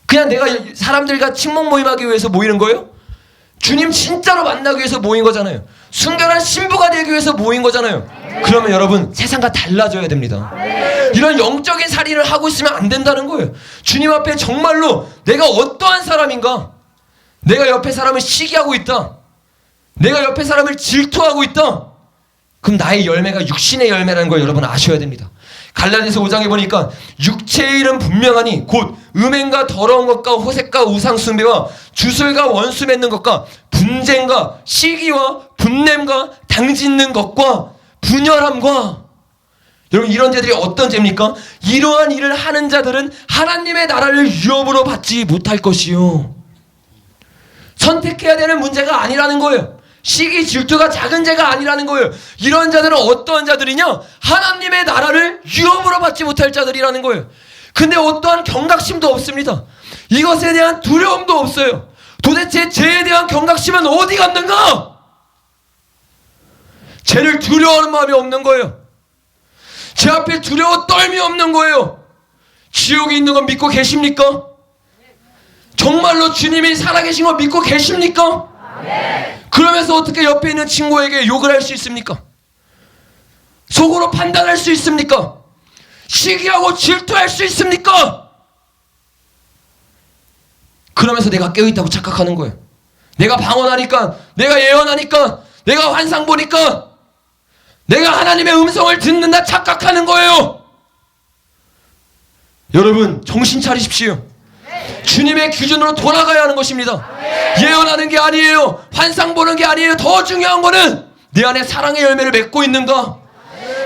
그냥 내가 사람들과 친목 모임하기 위해서 모이는 거예요? 주님 진짜로 만나기 위해서 모인 거잖아요. 순결한 신부가 되기 위해서 모인 거잖아요. 그러면 여러분, 세상과 달라져야 됩니다. 이런 영적인 살인을 하고 있으면 안 된다는 거예요. 주님 앞에 정말로 내가 어떠한 사람인가? 내가 옆에 사람을 시기하고 있다. 내가 옆에 사람을 질투하고 있다. 그럼 나의 열매가 육신의 열매라는 걸 여러분 아셔야 됩니다. 갈라디아서 5장에 보니까 육체의 일은 분명하니 곧 음행과 더러운 것과 호색과 우상숭배와 주술과 원수 맺는 것과 분쟁과 시기와 분냄과 당짓는 것과 분열함과, 여러분, 이런 죄들이 어떤 죄입니까? 이러한 일을 하는 자들은 하나님의 나라를 유업으로 받지 못할 것이요. 선택해야 되는 문제가 아니라는 거예요. 시기, 질투가 작은 죄가 아니라는 거예요. 이런 자들은 어떠한 자들이냐? 하나님의 나라를 유업으로 받지 못할 자들이라는 거예요. 근데 어떠한 경각심도 없습니다. 이것에 대한 두려움도 없어요. 도대체 죄에 대한 경각심은 어디 갔는가? 죄를 두려워하는 마음이 없는 거예요. 제 앞에 두려워 떨미 없는 거예요. 지옥이 있는 건 믿고 계십니까? 정말로 주님이 살아계신 거 믿고 계십니까? 그러면서 어떻게 옆에 있는 친구에게 욕을 할 수 있습니까? 속으로 판단할 수 있습니까? 시기하고 질투할 수 있습니까? 그러면서 내가 깨어있다고 착각하는 거예요. 내가 방언하니까, 내가 예언하니까, 내가 환상 보니까 내가 하나님의 음성을 듣는다 착각하는 거예요. 여러분, 정신 차리십시오. 주님의 기준으로 돌아가야 하는 것입니다. 예언하는 게 아니에요. 환상 보는 게 아니에요. 더 중요한 거는 내 안에 사랑의 열매를 맺고 있는가?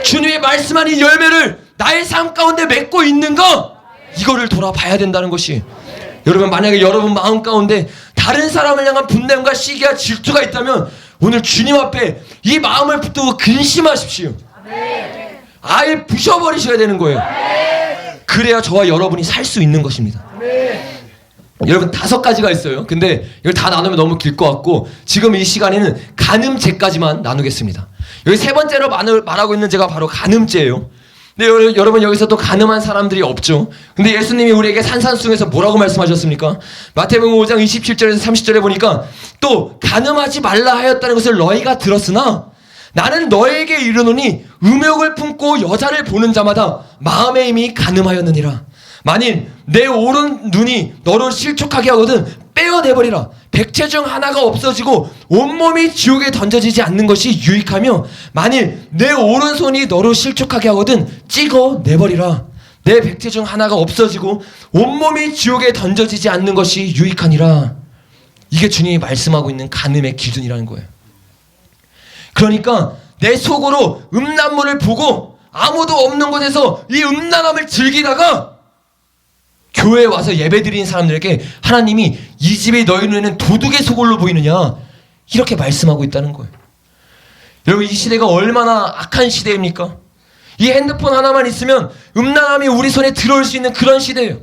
주님이 말씀한 이 열매를 나의 삶 가운데 맺고 있는가? 이거를 돌아봐야 된다는 것이. 여러분, 만약에 여러분 마음 가운데 다른 사람을 향한 분냄과 시기와 질투가 있다면 오늘 주님 앞에 이 마음을 붙들고 근심하십시오. 아예 부셔버리셔야 되는 거예요. 그래야 저와 여러분이 살 수 있는 것입니다. 여러분 5가지가 있어요. 근데 이걸 다 나누면 너무 길 것 같고 지금 이 시간에는 간음죄까지만 나누겠습니다. 여기 3번째로 말하고 있는 죄가 바로 간음죄예요. 근데 여러분 여기서 또 간음한 사람들이 없죠. 근데 예수님이 우리에게 산산수에서 뭐라고 말씀하셨습니까? 마태복음 5장 27절에서 30절에 보니까 또 간음하지 말라 하였다는 것을 너희가 들었으나 나는 너에게 이르노니 음욕을 품고 여자를 보는 자마다 마음의 힘이 간음하였느니라. 만일 내 오른 눈이 너를 실족하게 하거든 빼어내버리라. 백체 중 하나가 없어지고 온몸이 지옥에 던져지지 않는 것이 유익하며 만일 내 오른손이 너를 실족하게 하거든 찍어내버리라. 내 백체 중 하나가 없어지고 온몸이 지옥에 던져지지 않는 것이 유익하니라. 이게 주님이 말씀하고 있는 간음의 기준이라는 거예요. 그러니까 내 속으로 음란물을 보고 아무도 없는 곳에서 이 음란함을 즐기다가 교회에 와서 예배드리는 사람들에게 하나님이 이 집이 너희 눈에는 도둑의 소굴로 보이느냐 이렇게 말씀하고 있다는 거예요. 여러분 이 시대가 얼마나 악한 시대입니까? 이 핸드폰 하나만 있으면 음란함이 우리 손에 들어올 수 있는 그런 시대예요.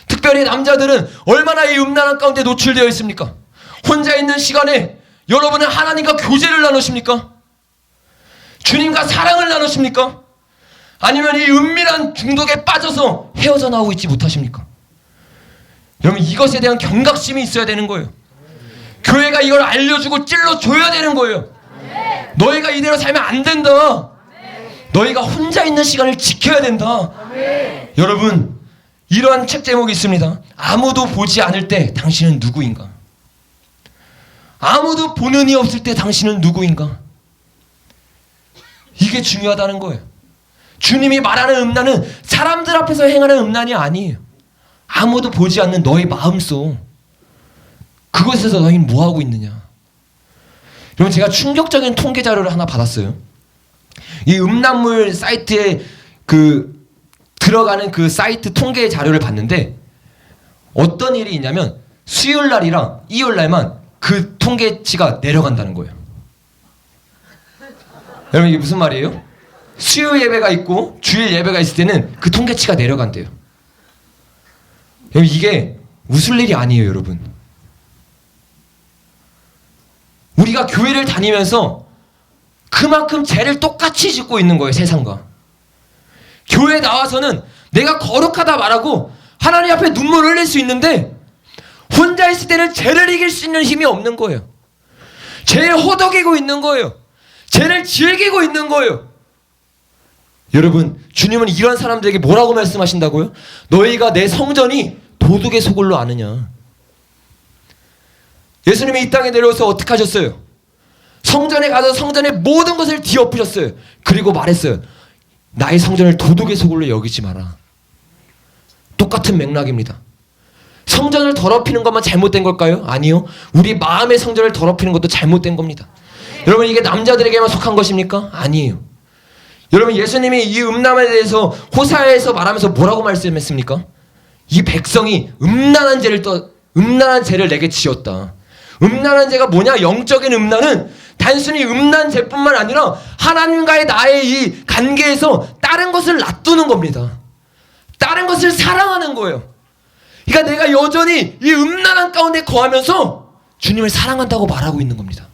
특별히 남자들은 얼마나 이 음란함 가운데 노출되어 있습니까? 혼자 있는 시간에 여러분은 하나님과 교제를 나누십니까? 주님과 사랑을 나누십니까? 아니면 이 은밀한 중독에 빠져서 헤어져 나오고 있지 못하십니까? 여러분 이것에 대한 경각심이 있어야 되는 거예요. 교회가 이걸 알려주고 찔러줘야 되는 거예요. 너희가 이대로 살면 안 된다. 너희가 혼자 있는 시간을 지켜야 된다. 여러분 이러한 책 제목이 있습니다. 아무도 보지 않을 때 당신은 누구인가? 아무도 보는 이 없을 때 당신은 누구인가? 이게 중요하다는 거예요. 주님이 말하는 음란은 사람들 앞에서 행하는 음란이 아니에요. 아무도 보지 않는 너의 마음속 그곳에서 너희는 뭐하고 있느냐. 여러분 제가 충격적인 통계 자료를 하나 받았어요. 이 음란물 사이트에 들어가는 그 사이트 통계 자료를 봤는데 어떤 일이 있냐면 수요일 날이랑 일요일 날만 그 통계치가 내려간다는 거예요. 여러분 이게 무슨 말이에요? 수요 예배가 있고 주일 예배가 있을 때는 그 통계치가 내려간대요. 여러분 이게 웃을 일이 아니에요. 여러분 우리가 교회를 다니면서 그만큼 죄를 똑같이 짓고 있는 거예요. 세상과 교회에 나와서는 내가 거룩하다 말하고 하나님 앞에 눈물 흘릴 수 있는데 혼자 있을 때는 죄를 이길 수 있는 힘이 없는 거예요. 죄에 허덕이고 있는 거예요. 죄를 즐기고 있는 거예요. 여러분 주님은 이런 사람들에게 뭐라고 말씀하신다고요? 너희가 내 성전이 도둑의 소굴로 아느냐. 예수님이 이 땅에 내려와서 어떻게 하셨어요? 성전에 가서 성전의 모든 것을 뒤엎으셨어요. 그리고 말했어요. 나의 성전을 도둑의 소굴로 여기지 마라. 똑같은 맥락입니다. 성전을 더럽히는 것만 잘못된 걸까요? 아니요. 우리 마음의 성전을 더럽히는 것도 잘못된 겁니다. 여러분 이게 남자들에게만 속한 것입니까? 아니에요. 여러분 예수님이 이 음란에 대해서 호사야에서 말하면서 뭐라고 말씀했습니까? 이 백성이 음란한 죄를 내게 지었다. 음란한 죄가 뭐냐? 영적인 음란은 단순히 음란 죄뿐만 아니라 하나님과의 나의 이 관계에서 다른 것을 놔두는 겁니다. 다른 것을 사랑하는 거예요. 그러니까 내가 여전히 이 음란한 가운데 거하면서 주님을 사랑한다고 말하고 있는 겁니다.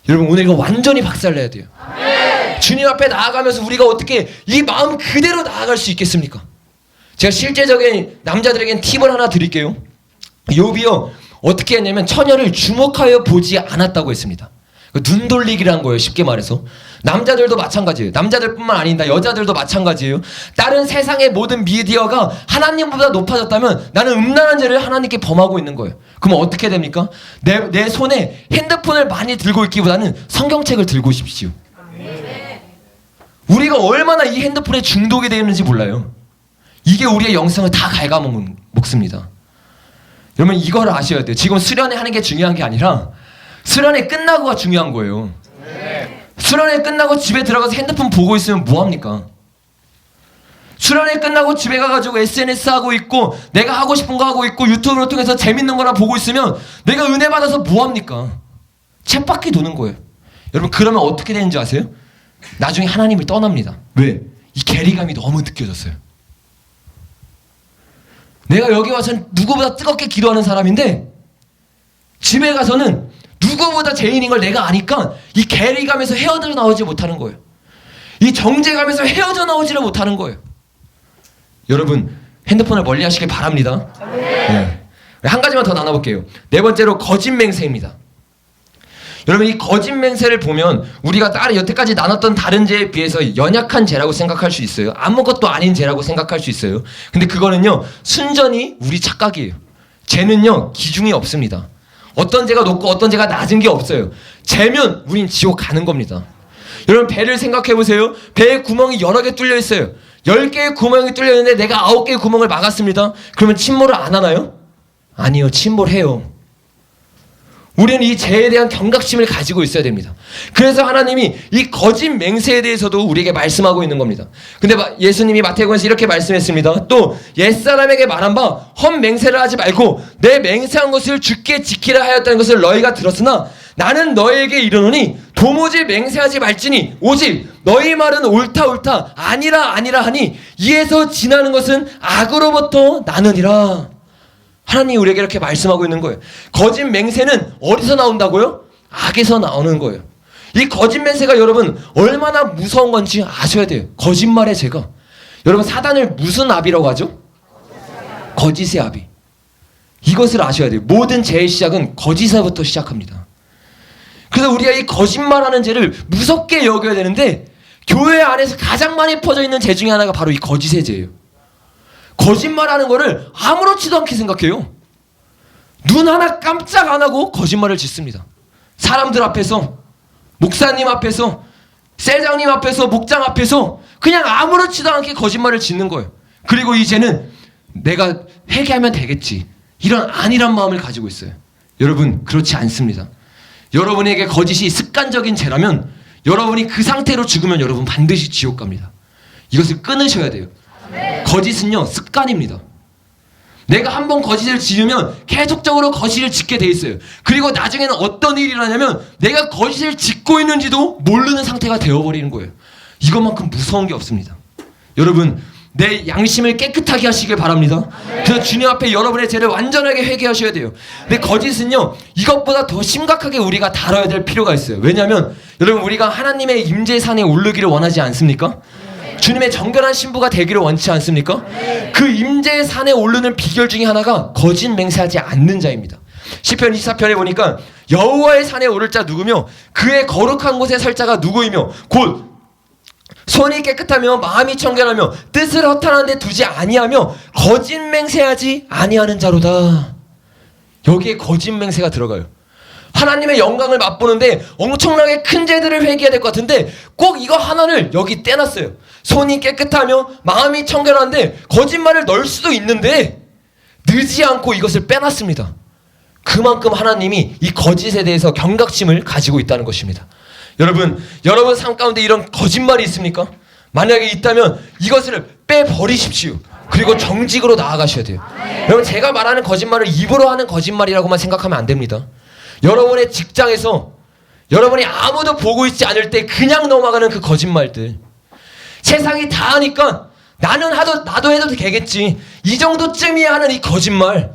여러분 오늘 이거 완전히 박살내야 돼요. 주님 앞에 나아가면서 우리가 어떻게 이 마음 그대로 나아갈 수 있겠습니까? 제가 실제적인 남자들에겐 팁을 하나 드릴게요. 욥이요 어떻게 했냐면 처녀를 주목하여 보지 않았다고 했습니다. 눈 돌리기라는 거예요. 쉽게 말해서 남자들도 마찬가지예요. 남자들뿐만 아니다 여자들도 마찬가지예요. 다른 세상의 모든 미디어가 하나님보다 높아졌다면 나는 음란한 죄를 하나님께 범하고 있는 거예요. 그럼 어떻게 됩니까? 내 손에 핸드폰을 많이 들고 있기보다는 성경책을 들고 오십시오. 우리가 얼마나 이 핸드폰에 중독이 되어 있는지 몰라요. 이게 우리의 영성을 다 갉아먹습니다. 여러분 이걸 아셔야 돼요. 지금 수련회 하는 게 중요한 게 아니라 수련회 끝나고가 중요한 거예요. 수련회 끝나고 집에 들어가서 핸드폰 보고 있으면 뭐합니까? 수련회 끝나고 집에 가가지고 SNS 하고 있고 내가 하고 싶은 거 하고 있고 유튜브를 통해서 재밌는 거나 보고 있으면 내가 은혜 받아서 뭐합니까? 쳇바퀴 도는 거예요. 여러분 그러면 어떻게 되는지 아세요? 나중에 하나님을 떠납니다. 왜? 이 괴리감이 너무 느껴졌어요. 내가 여기 와서는 누구보다 뜨겁게 기도하는 사람인데 집에 가서는 누구보다 죄인인 걸 내가 아니까 이 괴리감에서 헤어져 나오지 못하는 거예요. 이 정죄감에서 헤어져 나오지를 못하는 거예요. 여러분 핸드폰을 멀리 하시길 바랍니다. 네. 한 가지만 더 나눠볼게요. 네 번째로 거짓 맹세입니다. 여러분 이 거짓 맹세를 보면 우리가 다른 여태까지 나눴던 다른 죄에 비해서 연약한 죄라고 생각할 수 있어요. 아무것도 아닌 죄라고 생각할 수 있어요. 근데 그거는요 순전히 우리 착각이에요. 죄는요 기준이 없습니다. 어떤 죄가 높고 어떤 죄가 낮은 게 없어요. 죄면 우린 지옥 가는 겁니다. 여러분 배를 생각해 보세요. 배에 구멍이 여러 개 뚫려 있어요. 10개의 구멍이 뚫려 있는데 내가 9개의 구멍을 막았습니다. 그러면 침몰을 안 하나요? 아니요, 침몰해요. 우리는 이 죄에 대한 경각심을 가지고 있어야 됩니다. 그래서 하나님이 이 거짓 맹세에 대해서도 우리에게 말씀하고 있는 겁니다. 근데 예수님이 마태복음에서 이렇게 말씀했습니다. 또 옛사람에게 말한 바 헛맹세를 하지 말고 내 맹세한 것을 주께 지키라 하였다는 것을 너희가 들었으나 나는 너희에게 이르노니 도무지 맹세하지 말지니 오직 너희 말은 옳다 아니라 하니 이에서 지나는 것은 악으로부터 나느니라. 하나님이 우리에게 이렇게 말씀하고 있는 거예요. 거짓 맹세는 어디서 나온다고요? 악에서 나오는 거예요. 이 거짓 맹세가 여러분 얼마나 무서운 건지 아셔야 돼요. 거짓말의 죄가. 여러분 사단을 무슨 아비라고 하죠? 거짓의 아비. 이것을 아셔야 돼요. 모든 죄의 시작은 거짓에서부터 시작합니다. 그래서 우리가 이 거짓말하는 죄를 무섭게 여겨야 되는데 교회 안에서 가장 많이 퍼져 있는 죄 중에 하나가 바로 이 거짓의 죄예요. 거짓말하는 거를 아무렇지도 않게 생각해요. 눈 하나 깜짝 안 하고 거짓말을 짓습니다. 사람들 앞에서, 목사님 앞에서, 셀장님 앞에서, 목장 앞에서 그냥 아무렇지도 않게 거짓말을 짓는 거예요. 그리고 이제는 내가 회개하면 되겠지, 이런 안일한 마음을 가지고 있어요. 여러분 그렇지 않습니다. 여러분에게 거짓이 습관적인 죄라면 여러분이 그 상태로 죽으면 여러분 반드시 지옥 갑니다. 이것을 끊으셔야 돼요. 거짓은요 습관입니다. 내가 한번 거짓을 지으면 계속적으로 거짓을 짓게 돼 있어요. 그리고 나중에는 어떤 일이 일어나냐면 내가 거짓을 짓고 있는지도 모르는 상태가 되어버리는 거예요. 이것만큼 무서운 게 없습니다. 여러분 내 양심을 깨끗하게 하시길 바랍니다. 그래서 주님 앞에 여러분의 죄를 완전하게 회개하셔야 돼요. 근데 거짓은요 이것보다 더 심각하게 우리가 다뤄야 될 필요가 있어요. 왜냐하면 여러분 우리가 하나님의 임재산에 오르기를 원하지 않습니까? 주님의 정결한 신부가 되기를 원치 않습니까? 그 임재산에 오르는 비결 중에 하나가 거짓 맹세하지 않는 자입니다. 시편 24편에 보니까 여호와의 산에 오를 자 누구며 그의 거룩한 곳에 설 자가 누구이며 곧 손이 깨끗하며 마음이 청결하며 뜻을 허탄한 데 두지 아니하며 거짓 맹세하지 아니하는 자로다. 여기에 거짓 맹세가 들어가요. 하나님의 영광을 맛보는데 엄청나게 큰 죄들을 회개해야 될 것 같은데 꼭 이거 하나를 여기 떼놨어요. 손이 깨끗하며 마음이 청결한데 거짓말을 넣을 수도 있는데 늦지 않고 이것을 빼놨습니다. 그만큼 하나님이 이 거짓에 대해서 경각심을 가지고 있다는 것입니다. 여러분 삶 가운데 이런 거짓말이 있습니까? 만약에 있다면 이것을 빼버리십시오. 그리고 정직으로 나아가셔야 돼요. 여러분 제가 말하는 거짓말을 입으로 하는 거짓말이라고만 생각하면 안 됩니다. 여러분의 직장에서 여러분이 아무도 보고 있지 않을 때 그냥 넘어가는 그 거짓말들, 세상이 다 하니까 나도 해도 되겠지, 이 정도쯤이야 하는 이 거짓말,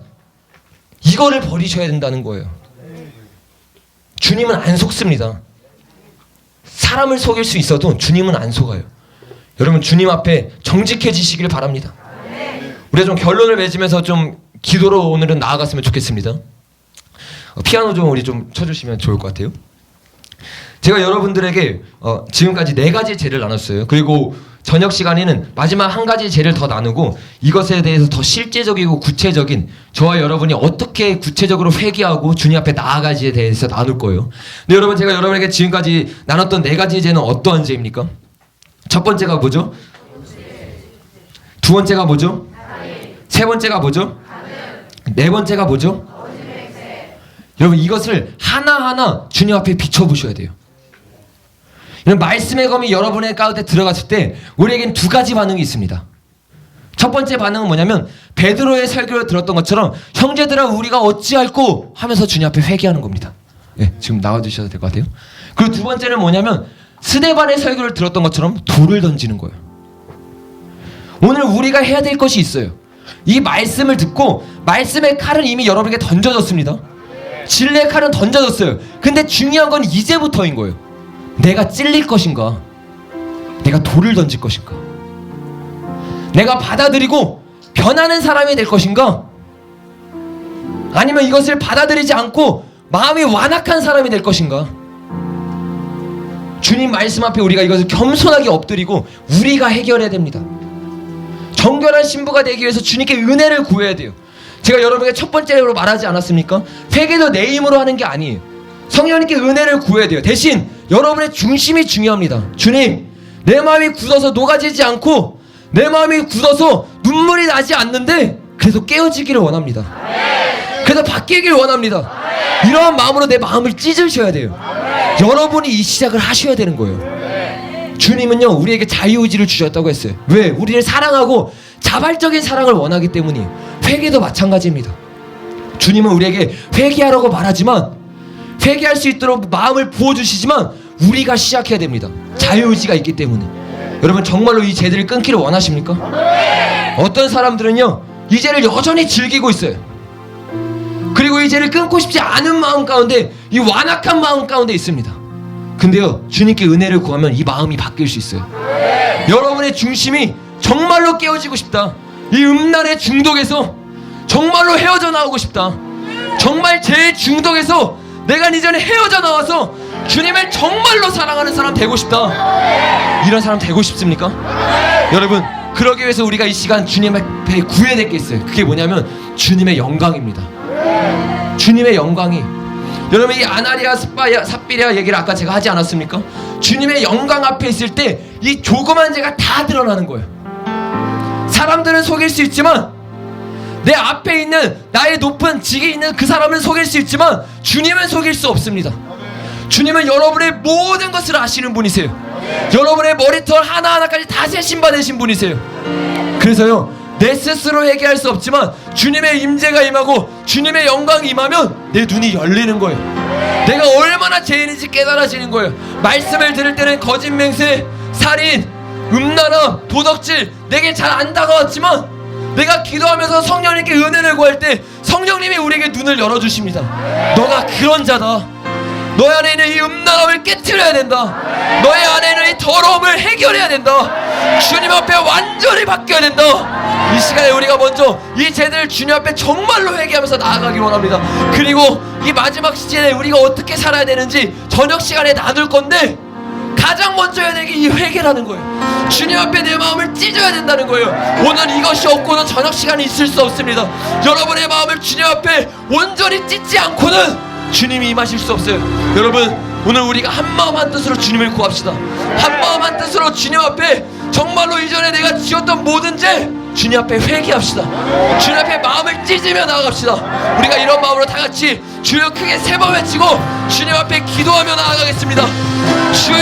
이거를 버리셔야 된다는 거예요. 주님은 안 속습니다. 사람을 속일 수 있어도 주님은 안 속아요. 여러분 주님 앞에 정직해지시길 바랍니다. 우리가 좀 결론을 맺으면서 좀 기도로 오늘은 나아갔으면 좋겠습니다. 피아노 좀 우리 좀 쳐주시면 좋을 것 같아요. 제가 여러분들에게 지금까지 4가지 죄를 나눴어요. 그리고 저녁 시간에는 마지막 한 가지 죄를 더 나누고 이것에 대해서 더 실제적이고 구체적인 저와 여러분이 어떻게 구체적으로 회개하고 주님 앞에 나아가지에 대해서 나눌 거예요. 근데 여러분 제가 여러분에게 지금까지 나눴던 4가지 죄는 어떠한 죄입니까? 첫 번째가 뭐죠? 두 번째가 뭐죠? 세 번째가 뭐죠? 네 번째가 뭐죠? 여러분 이것을 하나하나 주님 앞에 비춰보셔야 돼요. 이런 말씀의 검이 여러분의 가운데 들어갔을 때 우리에겐 2가지 반응이 있습니다. 첫 번째 반응은 뭐냐면 베드로의 설교를 들었던 것처럼 형제들아 우리가 어찌할꼬 하면서 주님 앞에 회개하는 겁니다. 예, 지금 나와주셔도 될 것 같아요. 그리고 두 번째는 뭐냐면 스데반의 설교를 들었던 것처럼 돌을 던지는 거예요. 오늘 우리가 해야 될 것이 있어요. 이 말씀을 듣고 말씀의 칼은 이미 여러분에게 던져졌습니다. 진리의 칼은 던져졌어요. 근데 중요한 건 이제부터인 거예요. 내가 찔릴 것인가? 내가 돌을 던질 것인가? 내가 받아들이고 변하는 사람이 될 것인가? 아니면 이것을 받아들이지 않고 마음이 완악한 사람이 될 것인가? 주님 말씀 앞에 우리가 이것을 겸손하게 엎드리고 우리가 해결해야 됩니다. 정결한 신부가 되기 위해서 주님께 은혜를 구해야 돼요. 제가 여러분에게 첫 번째로 말하지 않았습니까? 회개도 내 힘으로 하는 게 아니에요. 성령님께 은혜를 구해야 돼요. 대신 여러분의 중심이 중요합니다. 주님, 내 마음이 굳어서 녹아지지 않고 내 마음이 굳어서 눈물이 나지 않는데 그래서 깨어지기를 원합니다. 그래서 바뀌기를 원합니다. 이러한 마음으로 내 마음을 찢으셔야 돼요. 여러분이 이 시작을 하셔야 되는 거예요. 주님은요 우리에게 자유의지를 주셨다고 했어요. 왜? 우리를 사랑하고 자발적인 사랑을 원하기 때문이에요. 회개도 마찬가지입니다. 주님은 우리에게 회개하라고 말하지만 회개할 수 있도록 마음을 부어주시지만 우리가 시작해야 됩니다. 자유의지가 있기 때문에. 여러분 정말로 이 죄들을 끊기를 원하십니까? 어떤 사람들은요 이 죄를 여전히 즐기고 있어요. 그리고 이 죄를 끊고 싶지 않은 마음 가운데 이 완악한 마음 가운데 있습니다. 근데요 주님께 은혜를 구하면 이 마음이 바뀔 수 있어요. 여러분의 중심이 정말로 깨어지고 싶다. 이 음란의 중독에서 정말로 헤어져 나오고 싶다. 정말 죄의 중독에서 내가 이전에 헤어져 나와서 주님을 정말로 사랑하는 사람 되고 싶다. 이런 사람 되고 싶습니까? 여러분 그러기 위해서 우리가 이 시간 주님 앞에 구해야 될 게 있어요. 그게 뭐냐면 주님의 영광입니다. 주님의 영광이 여러분 이 아나리아 삽비리아 얘기를 아까 제가 하지 않았습니까? 주님의 영광 앞에 있을 때 이 조그만 죄가 다 드러나는 거예요. 사람들은 속일 수 있지만 내 앞에 있는 나의 높은 직이 있는 그 사람은 속일 수 있지만 주님은 속일 수 없습니다. 주님은 여러분의 모든 것을 아시는 분이세요. 여러분의 머리털 하나하나까지 다 세심받으신 분이세요. 그래서요 내 스스로 회개할 수 없지만 주님의 임재가 임하고 주님의 영광이 임하면 내 눈이 열리는 거예요. 내가 얼마나 죄인인지 깨달아지는 거예요. 말씀을 들을 때는 거짓 맹세, 살인, 음란함, 도덕질 내게 잘 안 다가왔지만 내가 기도하면서 성령님께 은혜를 구할 때 성령님이 우리에게 눈을 열어주십니다. 너가 그런 자다. 너의 안에 있는 이 음란함을 깨트려야 된다. 너의 안에 있는 이 더러움을 해결해야 된다. 주님 앞에 완전히 바뀌어야 된다. 이 시간에 우리가 먼저 이 죄들을 주님 앞에 정말로 회개하면서 나아가길 원합니다. 그리고 이 마지막 시즌에 우리가 어떻게 살아야 되는지 저녁 시간에 나눌 건데 가장 먼저 해야 되는 게 이 회개라는 거예요. 주님 앞에 내 마음을 찢어야 된다는 거예요. 오늘 이것이 없고는 저녁 시간이 있을 수 없습니다. 여러분의 마음을 주님 앞에 온전히 찢지 않고는 주님이 임하실 수 없어요. 여러분 오늘 우리가 한 마음 한 뜻으로 주님을 구합시다. 한 마음 한 뜻으로 주님 앞에 정말로 이전에 내가 지었던 모든 죄 주님 앞에 회개합시다. 주님 앞에 마음을 찢으며 나아갑시다. 우리가 이런 마음으로 다 같이 주여 크게 세 번 외치고 주님 앞에 기도하며 나아가겠습니다. 주여